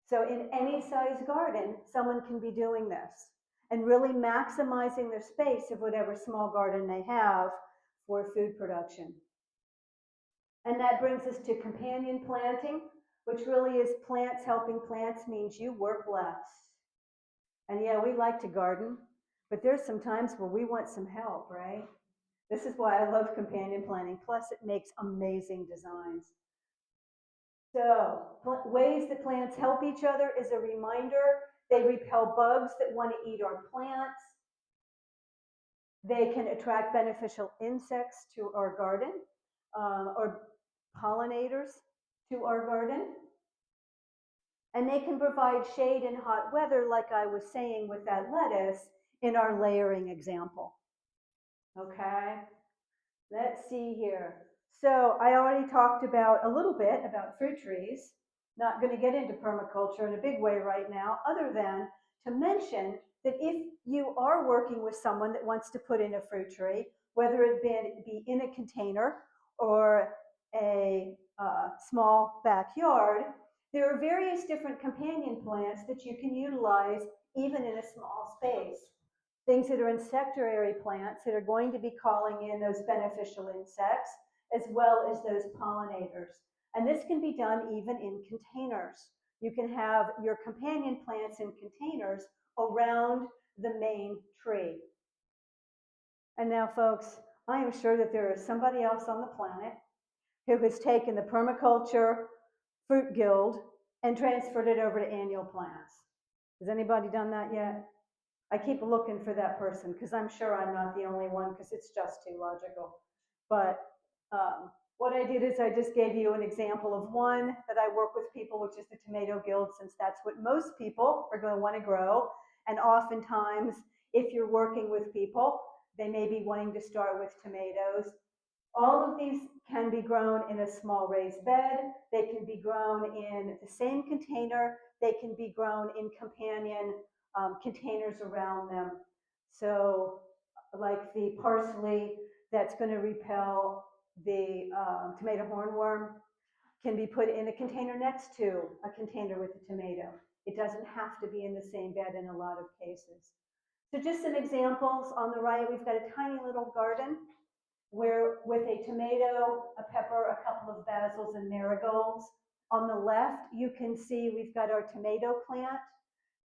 So in any size garden, someone can be doing this and really maximizing their space of whatever small garden they have for food production. And that brings us to companion planting, which really is plants helping plants, means you work less. And yeah, we like to garden, but there's some times where we want some help, right? This is why I love companion planting. Plus, it makes amazing designs. So, ways that plants help each other is a reminder. They repel bugs that want to eat our plants. They can attract beneficial insects to our garden, or pollinators to our garden. And they can provide shade in hot weather, like I was saying with that lettuce in our layering example. Okay, let's see here. So I already talked about a little bit about fruit trees. Not going to get into permaculture in a big way right now, other than to mention that if you are working with someone that wants to put in a fruit tree, whether it be in a container or a small backyard, there are various different companion plants that you can utilize even in a small space. Things that are insectarian plants that are going to be calling in those beneficial insects, as well as those pollinators. And this can be done even in containers. You can have your companion plants in containers around the main tree. And now, folks, I am sure that there is somebody else on the planet who has taken the permaculture fruit guild and transferred it over to annual plants. Has anybody done that yet? I keep looking for that person because I'm sure I'm not the only one because it's just too logical. But what I did is I just gave you an example of one that I work with people, which is the tomato guild, since that's what most people are going to want to grow. And oftentimes, if you're working with people, they may be wanting to start with tomatoes. All of these can be grown in a small raised bed. They can be grown in the same container. They can be grown in companion containers around them. So like the parsley that's going to repel the tomato hornworm can be put in a container next to a container with a tomato. It doesn't have to be in the same bed in a lot of cases. So just some examples. On the right, we've got a tiny little garden where with a tomato, a pepper, a couple of basils and marigolds. On the left, you can see we've got our tomato plant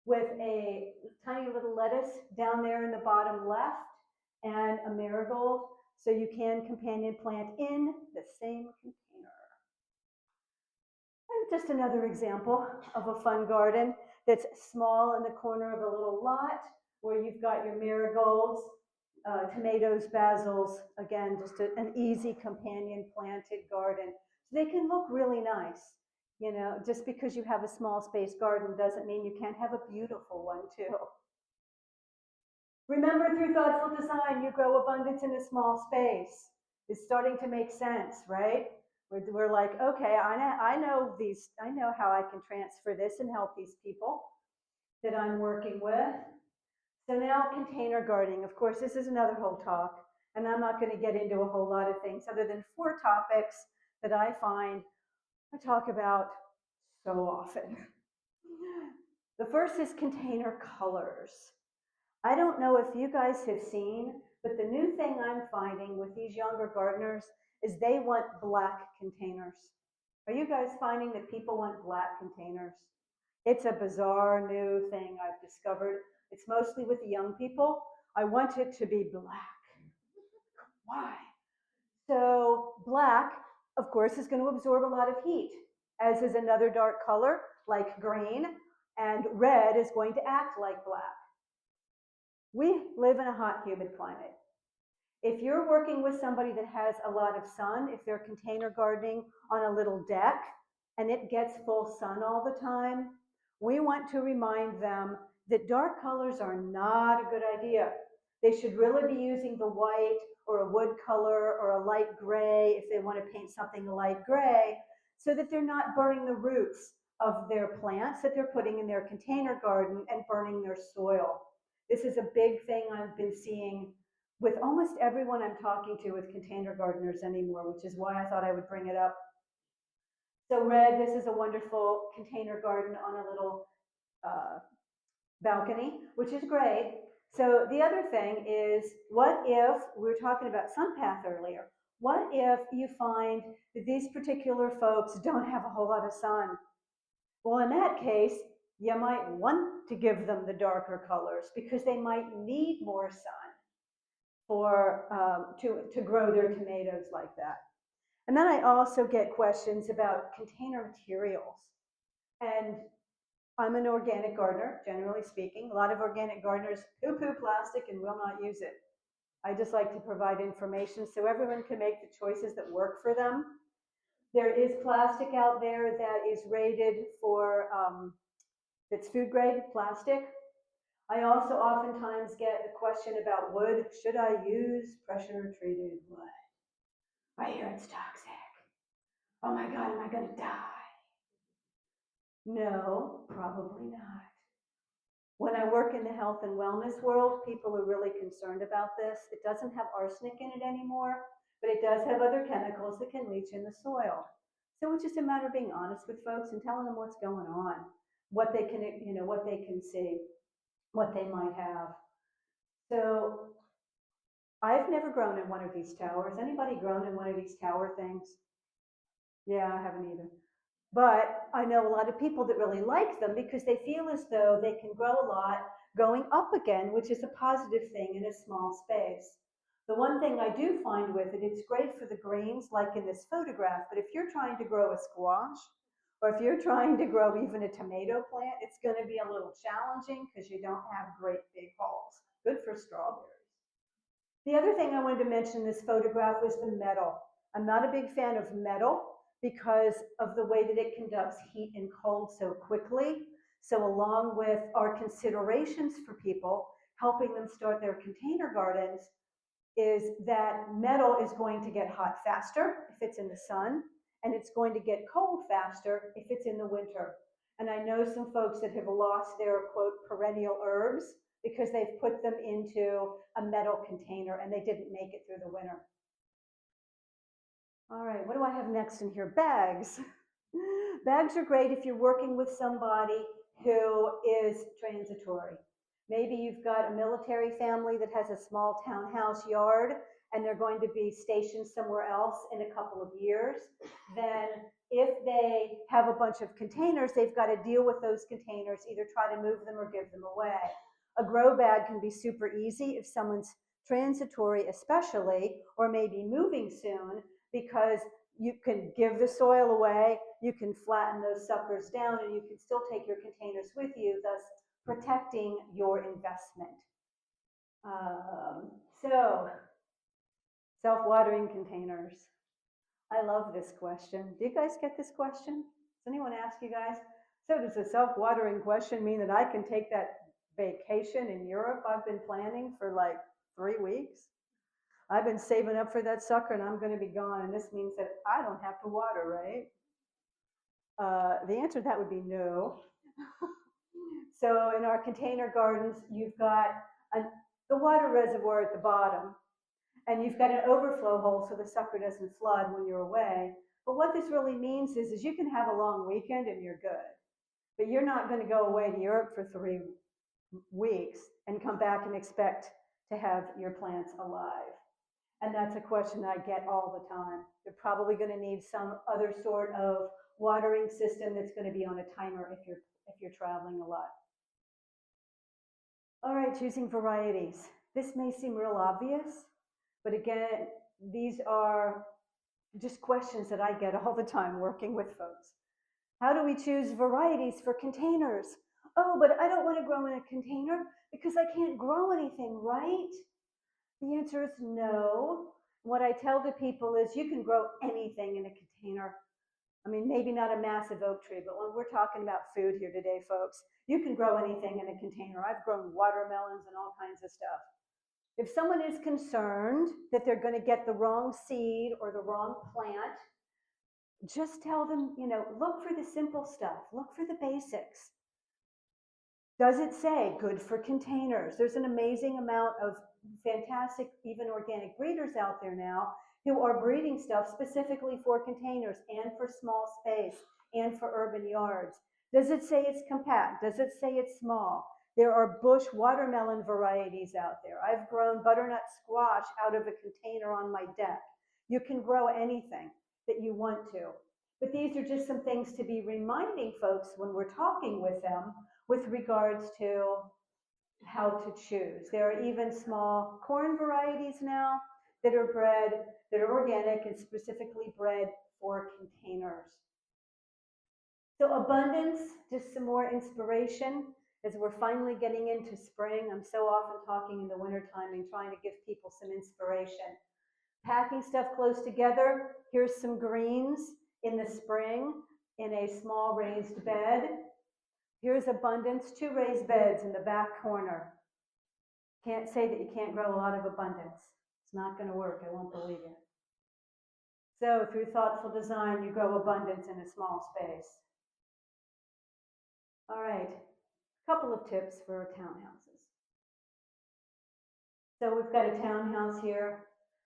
with a tiny little lettuce down there in the bottom left and a marigold. So you can companion plant in the same container. And just another example of a fun garden that's small in the corner of a little lot where you've got your marigolds, tomatoes, basils, again, just an easy companion planted garden. So they can look really nice. You know, just because you have a small space garden doesn't mean you can't have a beautiful one too. Remember, through thoughtful design, you grow abundance in a small space. It's starting to make sense, right? We're like, okay, I know these, I know how I can transfer this and help these people that I'm working with. So now container gardening. Of course, this is another whole talk, and I'm not going to get into a whole lot of things other than 4 topics that I find I talk about so often. The first is container colors. I don't know if you guys have seen, but the new thing I'm finding with these younger gardeners is they want black containers. Are you guys finding that people want black containers? It's a bizarre new thing I've discovered. It's mostly with the young people. I want it to be black. Why? So black, of course, is going to absorb a lot of heat, as is another dark color like green, and red is going to act like black. We live in a hot, humid climate. If you're working with somebody that has a lot of sun, if they're container gardening on a little deck and it gets full sun all the time, we want to remind them that dark colors are not a good idea. They should really be using the white or a wood color or a light gray if they want to paint something a light gray, so that they're not burning the roots of their plants that they're putting in their container garden and burning their soil. This is a big thing I've been seeing with almost everyone I'm talking to with container gardeners anymore, which is why I thought I would bring it up. So red, this is a wonderful container garden on a little balcony, which is great. So the other thing is, what if, we were talking about sun path earlier, what if you find that these particular folks don't have a whole lot of sun? Well, in that case, you might want to give them the darker colors because they might need more sun for to grow their tomatoes like that. And then I also get questions about container materials. And I'm an organic gardener, generally speaking. A lot of organic gardeners poo-poo plastic and will not use it. I just like to provide information so everyone can make the choices that work for them. There is plastic out there that is rated for, that's food grade plastic. I also oftentimes get the question about wood. Should I use pressure treated wood? I hear it's toxic. Oh my God, am I gonna die? No, probably not. When I work in the health and wellness world, people are really concerned about this. It doesn't have arsenic in it anymore, but it does have other chemicals that can leach in the soil. So it's just a matter of being honest with folks and telling them what's going on, what they can, you know, what they can see, what they might have. So I've never grown in one of these towers. Anybody grown in one of these tower things? Yeah, I haven't either. But I know a lot of people that really like them because they feel as though they can grow a lot going up again, which is a positive thing in a small space. The one thing I do find with it, it's great for the greens, like in this photograph, but if you're trying to grow a squash, Or if you're trying to grow even a tomato plant, it's going to be a little challenging because you don't have great big holes. Good for strawberries. The other thing I wanted to mention in this photograph was the metal. I'm not a big fan of metal because of the way that it conducts heat and cold so quickly. So along with our considerations for people, helping them start their container gardens, is that metal is going to get hot faster if it's in the sun, and it's going to get cold faster if it's in the winter. And I know some folks that have lost their, quote, perennial herbs because they've put them into a metal container and they didn't make it through the winter. All right, what do I have next in here? Bags. Bags are great if you're working with somebody who is transitory. Maybe you've got a military family that has a small townhouse yard and they're going to be stationed somewhere else in a couple of years. Then if they have a bunch of containers, they've got to deal with those containers, either try to move them or give them away. A grow bag can be super easy if someone's transitory especially, or maybe moving soon, because you can give the soil away, you can flatten those suckers down, and you can still take your containers with you, thus protecting your investment. So, self-watering containers. I love this question. Do you guys get this question? Does anyone ask you guys? So does a self-watering question mean that I can take that vacation in Europe I've been planning for like 3 weeks? I've been saving up for that sucker and I'm going to be gone, and this means that I don't have to water, right? The answer to that would be no. So in our container gardens, you've got the water reservoir at the bottom, and you've got an overflow hole so the sucker doesn't flood when you're away. But what this really means is you can have a long weekend and you're good, but you're not going to go away to Europe for 3 weeks and come back and expect to have your plants alive. And that's a question I get all the time. You're probably going to need some other sort of watering system that's going to be on a timer if you're traveling a lot. All right, choosing varieties. This may seem real obvious, but again, these are just questions that I get all the time working with folks. How do we choose varieties for containers? Oh, but I don't want to grow in a container because I can't grow anything, right? The answer is no. What I tell the people is you can grow anything in a container. I mean, maybe not a massive oak tree, but when we're talking about food here today, folks, you can grow anything in a container. I've grown watermelons and all kinds of stuff. If someone is concerned that they're going to get the wrong seed or the wrong plant, just tell them, look for the simple stuff. Look for the basics. Does it say good for containers? There's an amazing amount of fantastic, even organic breeders out there now who are breeding stuff specifically for containers and for small space and for urban yards. Does it say it's compact? Does it say it's small? There are bush watermelon varieties out there. I've grown butternut squash out of a container on my deck. You can grow anything that you want to. But these are just some things to be reminding folks when we're talking with them with regards to how to choose. There are even small corn varieties now that are bred, that are organic and specifically bred for containers. So abundance, just some more inspiration as we're finally getting into spring. I'm so often talking in the wintertime and trying to give people some inspiration. Packing stuff close together. Here's some greens in the spring in a small raised bed. Here's abundance, 2 raised beds in the back corner. Can't say that you can't grow a lot of abundance. It's not going to work. I won't believe you. So through thoughtful design, you grow abundance in a small space. All right, a couple of tips for townhouses. So we've got a townhouse here.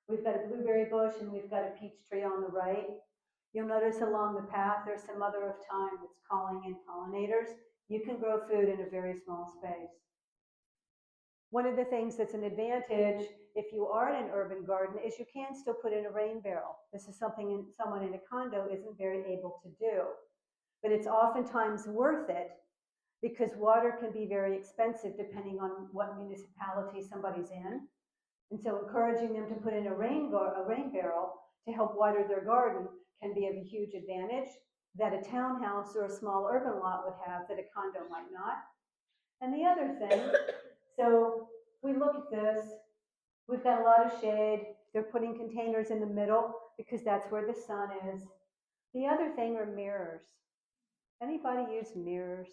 We've got a blueberry bush and we've got a peach tree on the right. You'll notice along the path, there's some mother of time that's calling in pollinators. You can grow food in a very small space. One of the things that's an advantage if you are in an urban garden is you can still put in a rain barrel. This is something someone in a condo isn't very able to do. But it's oftentimes worth it because water can be very expensive depending on what municipality somebody's in. And so encouraging them to put in a rain barrel to help water their garden can be of a huge advantage. that a townhouse or a small urban lot would have that a condo might not. And the other thing, so we look at this, we've got a lot of shade. They're putting containers in the middle because that's where the sun is. The other thing are mirrors. Anybody use mirrors?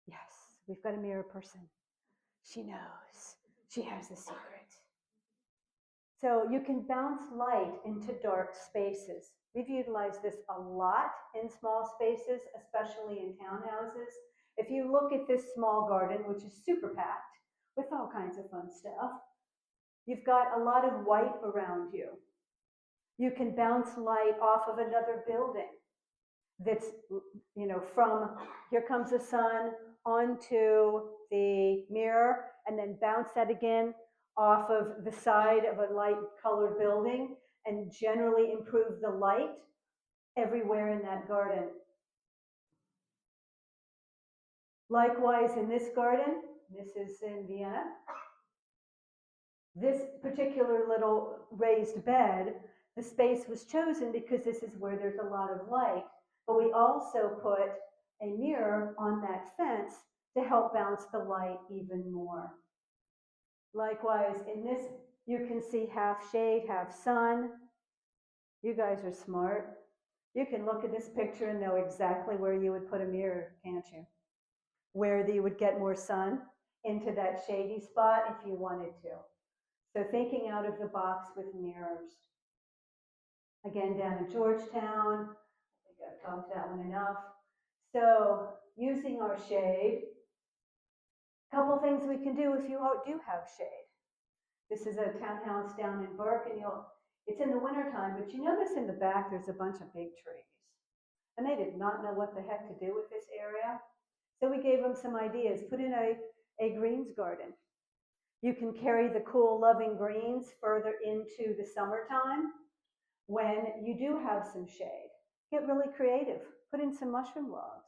Yes, we've got a mirror person. She knows. She has the secret. So you can bounce light into dark spaces. We've utilized this a lot in small spaces, especially in townhouses. If you look at this small garden, which is super packed with all kinds of fun stuff, you've got a lot of white around you. You can bounce light off of another building that's, from here comes the sun onto the mirror and then bounce that again off of the side of a light colored building and generally improve the light everywhere in that garden. Likewise, in this garden, this is in Vienna, this particular little raised bed, the space was chosen because this is where there's a lot of light, but we also put a mirror on that fence to help bounce the light even more. Likewise, in this, you can see half shade, half sun. You guys are smart. You can look at this picture and know exactly where you would put a mirror, can't you? Where you would get more sun into that shady spot if you wanted to. So thinking out of the box with mirrors. Again, down in Georgetown, I think I've talked that one enough. So using our shade, a couple things we can do if you do have shade. This is a townhouse down in Burke, and it's in the wintertime, but you notice in the back there's a bunch of big trees. And they did not know what the heck to do with this area. So we gave them some ideas. Put in a greens garden. You can carry the cool, loving greens further into the summertime when you do have some shade. Get really creative. Put in some mushroom logs.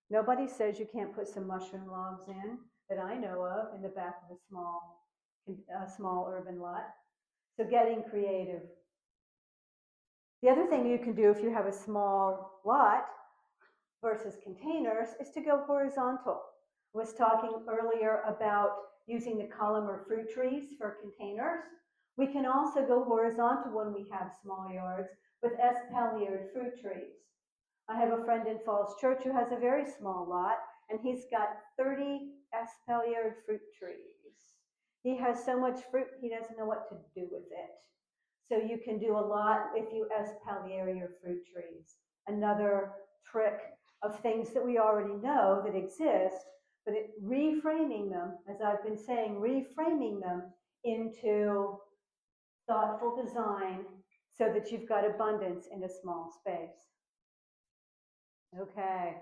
Nobody says you can't put some mushroom logs in that I know of in the back of a small urban lot. So getting creative. The other thing you can do if you have a small lot versus containers is to go horizontal. I was talking earlier about using the column or fruit trees for containers. We can also go horizontal when we have small yards with espaliered fruit trees. I have a friend in Falls Church who has a very small lot, and he's got 30 espaliered fruit trees. He has so much fruit, he doesn't know what to do with it. So you can do a lot if you espalier your fruit trees. Another trick of things that we already know that exist, but reframing them, as I've been saying, reframing them into thoughtful design so that you've got abundance in a small space. Okay,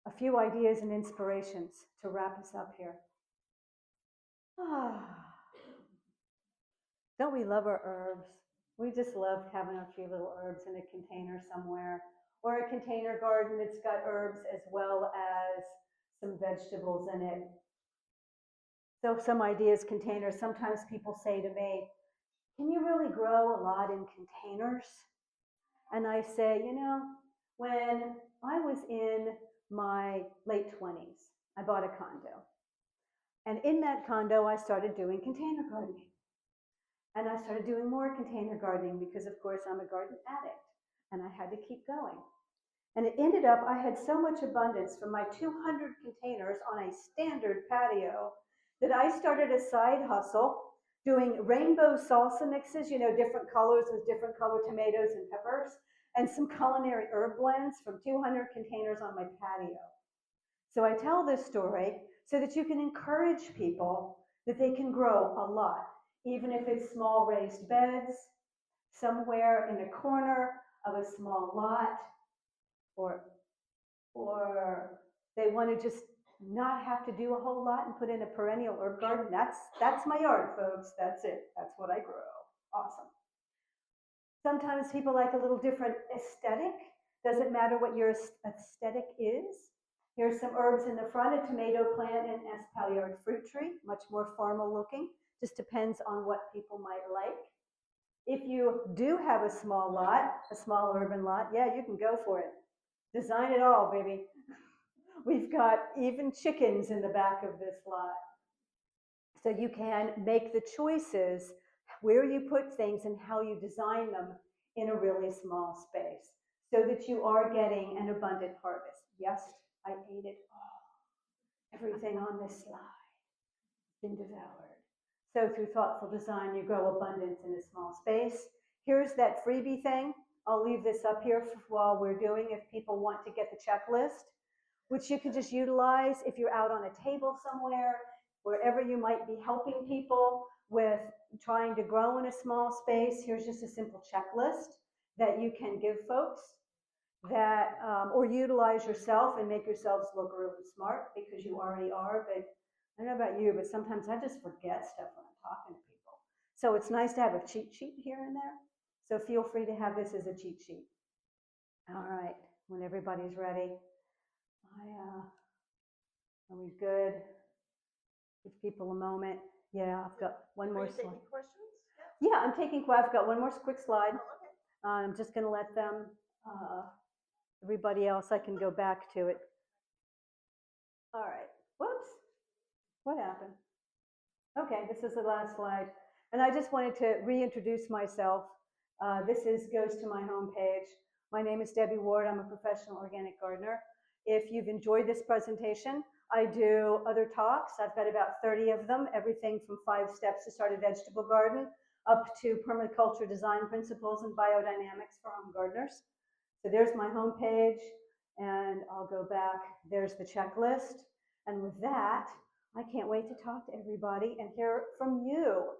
a few ideas and inspirations to wrap us up here. Don't we love our herbs? We just love having a few little herbs in a container somewhere, or a container garden that's got herbs as well as some vegetables in it. So some ideas, containers. Sometimes people say to me, can you really grow a lot in containers? And I say, when I was in my late 20s, I bought a condo. And in that condo, I started doing container gardening. And I started doing more container gardening because, of course, I'm a garden addict and I had to keep going. And it ended up, I had so much abundance from my 200 containers on a standard patio that I started a side hustle doing rainbow salsa mixes, different colors with different colored tomatoes and peppers, and some culinary herb blends from 200 containers on my patio. So I tell this story so that you can encourage people that they can grow a lot, even if it's small raised beds, somewhere in a corner of a small lot, or they want to just not have to do a whole lot and put in a perennial herb garden. That's my yard, folks. That's it. That's what I grow. Awesome. Sometimes people like a little different aesthetic. Doesn't matter what your aesthetic is. Here's some herbs in the front, a tomato plant and espaliered fruit tree, much more formal looking. Just depends on what people might like. If you do have a small lot, a small urban lot, yeah, you can go for it. Design it all, baby. We've got even chickens in the back of this lot. So you can make the choices where you put things and how you design them in a really small space so that you are getting an abundant harvest. Yes, I ate it all. Everything on this slide has been devoured. So through thoughtful design, you grow abundance in a small space. Here's that freebie thing. I'll leave this up here while we're doing if people want to get the checklist, which you can just utilize if you're out on a table somewhere, wherever you might be helping people with trying to grow in a small space. Here's just a simple checklist that you can give folks that, or utilize yourself and make yourselves look really smart because you already are. But I don't know about you, but sometimes I just forget stuff when I'm talking to people. So it's nice to have a cheat sheet here and there. So feel free to have this as a cheat sheet. All right, when everybody's ready. Are we good? Give people a moment. Yeah, I've got one more slide. Questions? Yeah, I'm taking, I've got one more quick slide. I'm just going to let them, everybody else, I can go back to it. All right. Whoops. What happened? Okay, this is the last slide. And I just wanted to reintroduce myself. This goes to my homepage. My name is Debbie Ward. I'm a professional organic gardener. If you've enjoyed this presentation, I do other talks. I've got about 30 of them, everything from 5 steps to start a vegetable garden up to permaculture design principles and biodynamics for home gardeners. So there's my homepage, and I'll go back. There's the checklist. And with that, I can't wait to talk to everybody and hear from you.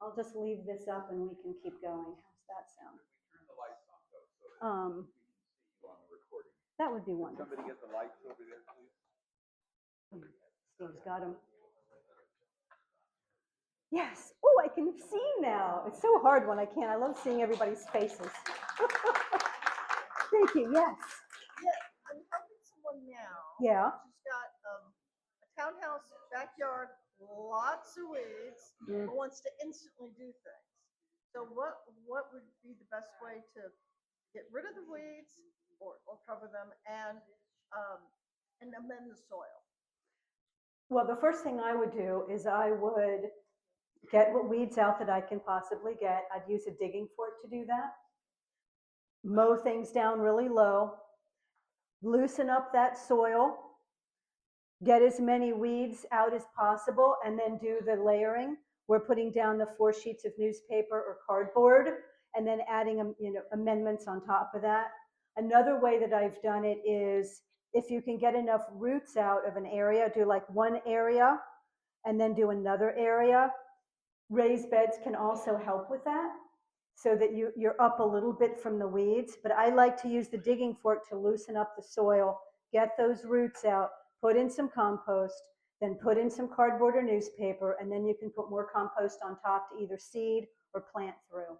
I'll just leave this up and we can keep going. How's that sound? Turn the lights on though, so that we can see you on the recording. That would be wonderful. Somebody get the lights over there, please. Steve's got them. Yes. Oh, I can see now. It's so hard when I can't. I love seeing everybody's faces. Thank you. Yes. Yeah, I'm helping someone now. Yeah. She's got a townhouse, backyard, lots of weeds, Mm. but wants to instantly do things. So what would be the best way to get rid of the weeds or cover them and amend the soil? Well, the first thing I would do is I would get what weeds out that I can possibly get. I'd use a digging fork to do that. Mow things down really low. Loosen up that soil. Get as many weeds out as possible and then do the layering. We're putting down the 4 sheets of newspaper or cardboard and then adding amendments on top of that. Another way that I've done it is if you can get enough roots out of an area, do like one area and then do another area. Raised beds can also help with that so that you're up a little bit from the weeds. But I like to use the digging fork to loosen up the soil, get those roots out, put in some compost, then put in some cardboard or newspaper, and then you can put more compost on top to either seed or plant through.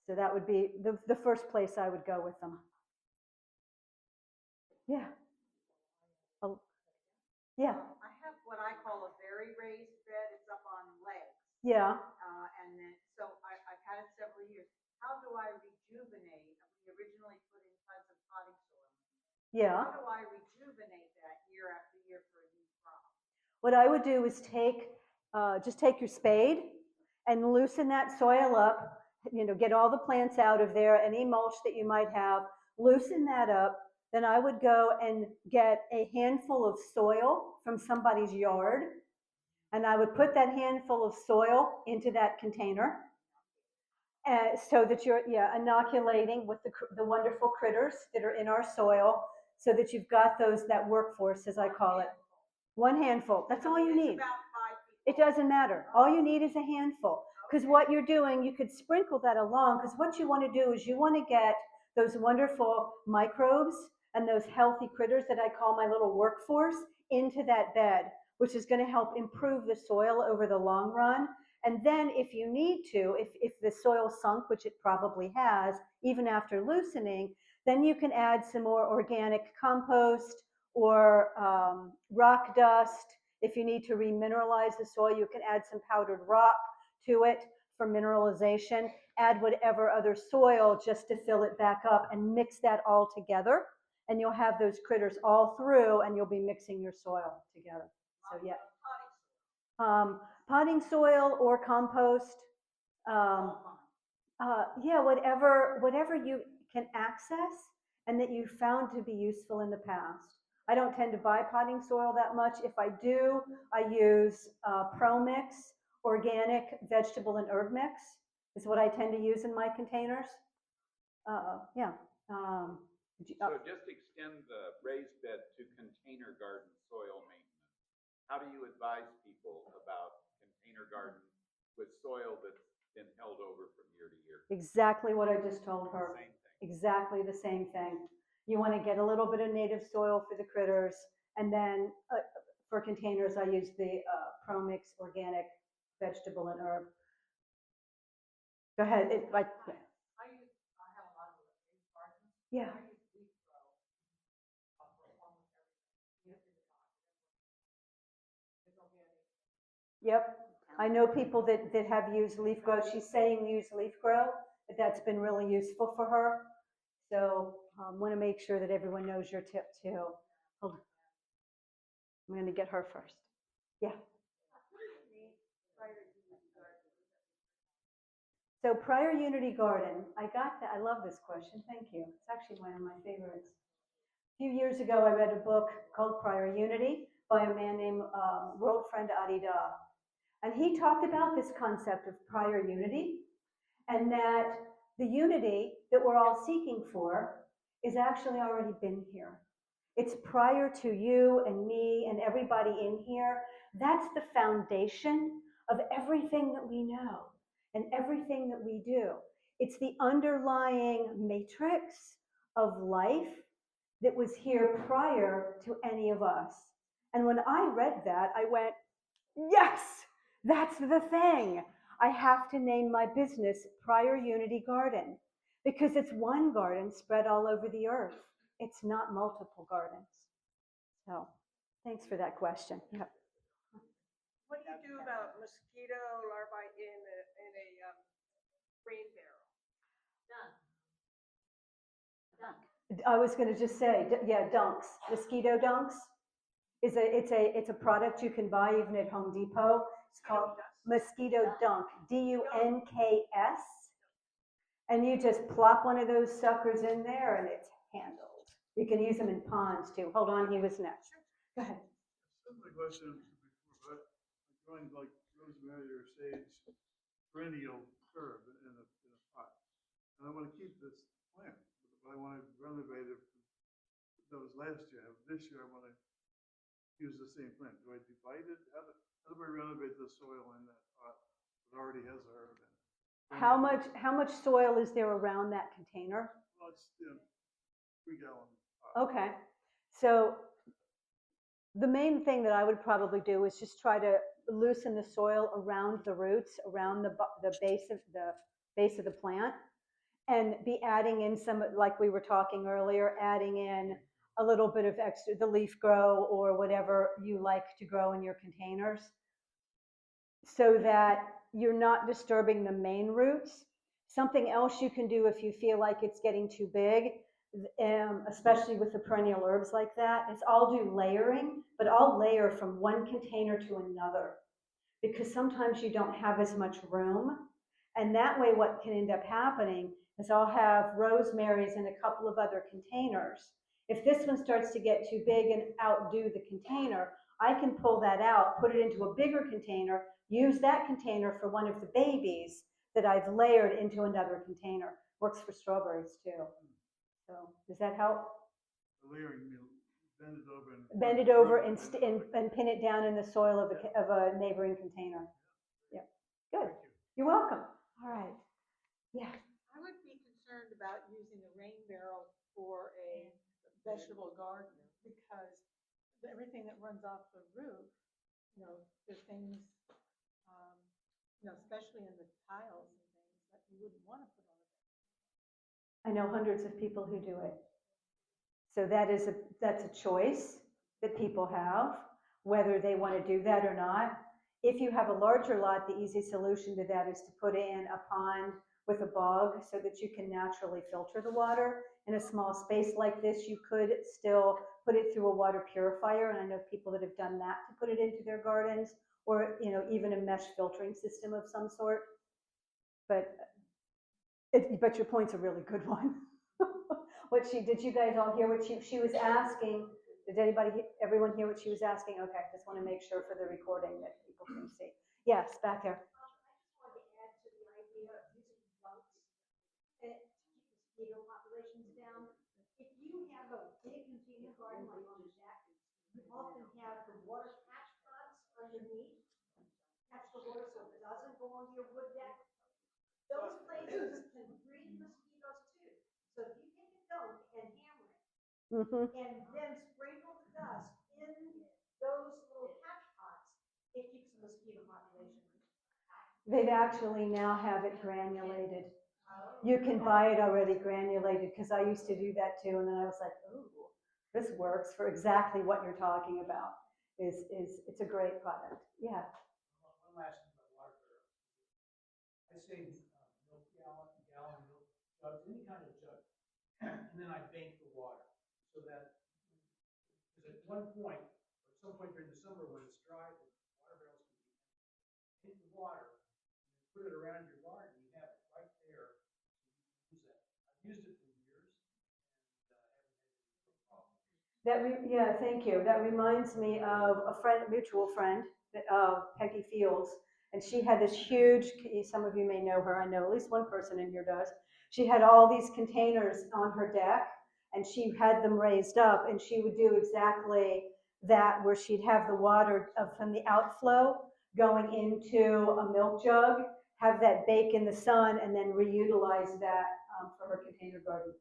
So that would be the first place I would go with them. Yeah. Oh, yeah. I have what I call a very raised bed. It's up on legs. Yeah. And then, so I've had it several years. How do I rejuvenate? We originally put in tons of potting soil. Yeah. How do I rejuvenate that year after year for a new crop? What I would do is just take your spade and loosen that soil up, get all the plants out of there, any mulch that you might have, loosen that up. Then I would go and get a handful of soil from somebody's yard, and I would put that handful of soil into that container so that you're inoculating with the wonderful critters that are in our soil so that you've got that workforce, as I call it. One handful. That's all you need. It doesn't matter. All you need is a handful. Because what you're doing, you could sprinkle that along, because what you want to do is you want to get those wonderful microbes and those healthy critters that I call my little workforce into that bed, which is going to help improve the soil over the long run. And then if you need to, if the soil sunk, which it probably has, even after loosening, then you can add some more organic compost or rock dust. If you need to remineralize the soil, you can add some powdered rock to it for mineralization. add whatever other soil just to fill it back up and mix that all together. And you'll have those critters all through and you'll be mixing your soil together. So yeah. Potting soil or compost. Yeah, whatever you can access and that you found to be useful in the past. I don't tend to buy potting soil that much. If I do, I use Pro Mix, organic vegetable and herb mix is what I tend to use in my containers. Yeah. So just extend the raised bed to container garden soil maintenance. How do you advise people about container garden with soil that's been held over from year to year? Exactly what I just told her. Same thing. Exactly the same thing. You want to get a little bit of native soil for the critters, and then for containers, I use the Pro Mix organic vegetable and herb. Go ahead. I have a lot of leaf gardens. Yeah. I use leaf grow for almost everything. Even if it's not, it's organic. Yep. I know people that have used leaf grow. She's saying use leaf grow, but that's been really useful for her. So want to make sure that everyone knows your tip too. Hold on. I'm going to get her first. Yeah. So Prior Unity Garden, I got that. I love this question. Thank you. It's actually one of my favorites. A few years ago, I read a book called Prior Unity by a man named world friend Adi Da. And he talked about this concept of prior unity, and that the unity that we're all seeking for is actually already been here. It's prior to you and me and everybody in here. That's the foundation of everything that we know and everything that we do. It's the underlying matrix of life that was here prior to any of us. And when I read that, I went, yes, that's the thing. I have to name my business Prior Unity Garden because it's one garden spread all over the earth. It's not multiple gardens. So thanks for that question. Yep. What do you do about mosquito larvae in a rain barrel? I was going to just say, yeah, dunks, mosquito dunks. It's a product you can buy even at Home Depot. It's called Mosquito Dunk, D-U-N-K-S. And you just plop one of those suckers in there and it's handled. You can use them in ponds too. Hold on, he was next. Go ahead. Similar question before, but growing like rosemary or sage perennial herb in a pot. And I want to keep this plant, but I want to renovate it. That was last year. This year I want to use the same plant. Do I divide it? How do we renovate the soil in that pot that already has a herb in it? How much soil is there around that container? Well, it's 3-gallon pot. Okay. So the main thing that I would probably do is just try to loosen the soil around the roots, around the base of the plant, and be adding in some, like we were talking earlier, adding in a little bit of extra, the leaf grow or whatever you like to grow in your containers, so that you're not disturbing the main roots. Something else you can do if you feel like it's getting too big, especially with the perennial herbs like that, is I'll do layering, but I'll layer from one container to another, because sometimes you don't have as much room. And that way what can end up happening is I'll have rosemaries in a couple of other containers. If this one starts to get too big and outdo the container, I can pull that out, put it into a bigger container, use that container for one of the babies that I've layered into another container. Works for strawberries too. So does that help? The layering, you bend it over and and pin it down in the soil of a neighboring container. Yeah, good. You're welcome. All right. Yeah. I would be concerned about using a rain barrel for a vegetable garden because everything that runs off the roof, there's things, especially in the tiles and things that you wouldn't want to put on a vegetable. I know hundreds of people who do it. So that's a choice that people have, whether they want to do that or not. If you have a larger lot, the easy solution to that is to put in a pond with a bog so that you can naturally filter the water. In a small space like this, you could still put it through a water purifier, and I know people that have done that to put it into their gardens, or even a mesh filtering system of some sort. But your point's a really good one. Did you guys all hear what she was asking? Did everyone hear what she was asking? Okay, just want to make sure for the recording that people can see. Yes, back there. Mosquito populations down. If you have a big container garden like on the deck, you often have the water catch pots underneath, catch the water so it doesn't go onto your wood deck. Those places can breed mosquitoes too. So if you take a stone and hammer it, and then sprinkle the dust in those little catch pots, it keeps the mosquito population. They actually now have it granulated. You can buy it already granulated, because I used to do that too, and then I was like, ooh, this works for exactly what you're talking about. It's a great product. Yeah. One last thing about water barrels. I save milk gallon milk jugs, any kind of jug, and then I bank the water so that, because at one point, or at some point during the summer when it's dry, the water barrels can be empty. Take the water and put it around your garden. You have it right there. Use that. I've used it for years and haven't had any problems. Yeah, thank you. That reminds me of a mutual friend, Peggy Fields, and she had this huge, some of you may know her, I know at least one person in here does. She had all these containers on her deck, and she had them raised up, and she would do exactly that, where she'd have the water from the outflow going into a milk jug, have that bake in the sun, and then reutilize that for her container garden.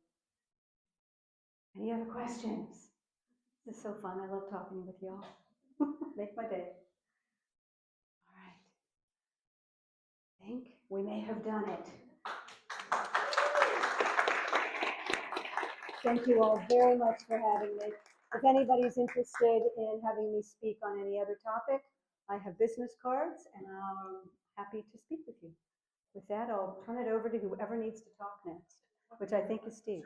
Any other questions? This is so fun. I love talking with y'all. Make my day. All right. I think we may have done it. Thank you all very much for having me. If anybody's interested in having me speak on any other topic, I have business cards, and I'm happy to speak with you. With that, I'll turn it over to whoever needs to talk next, which I think is Steve.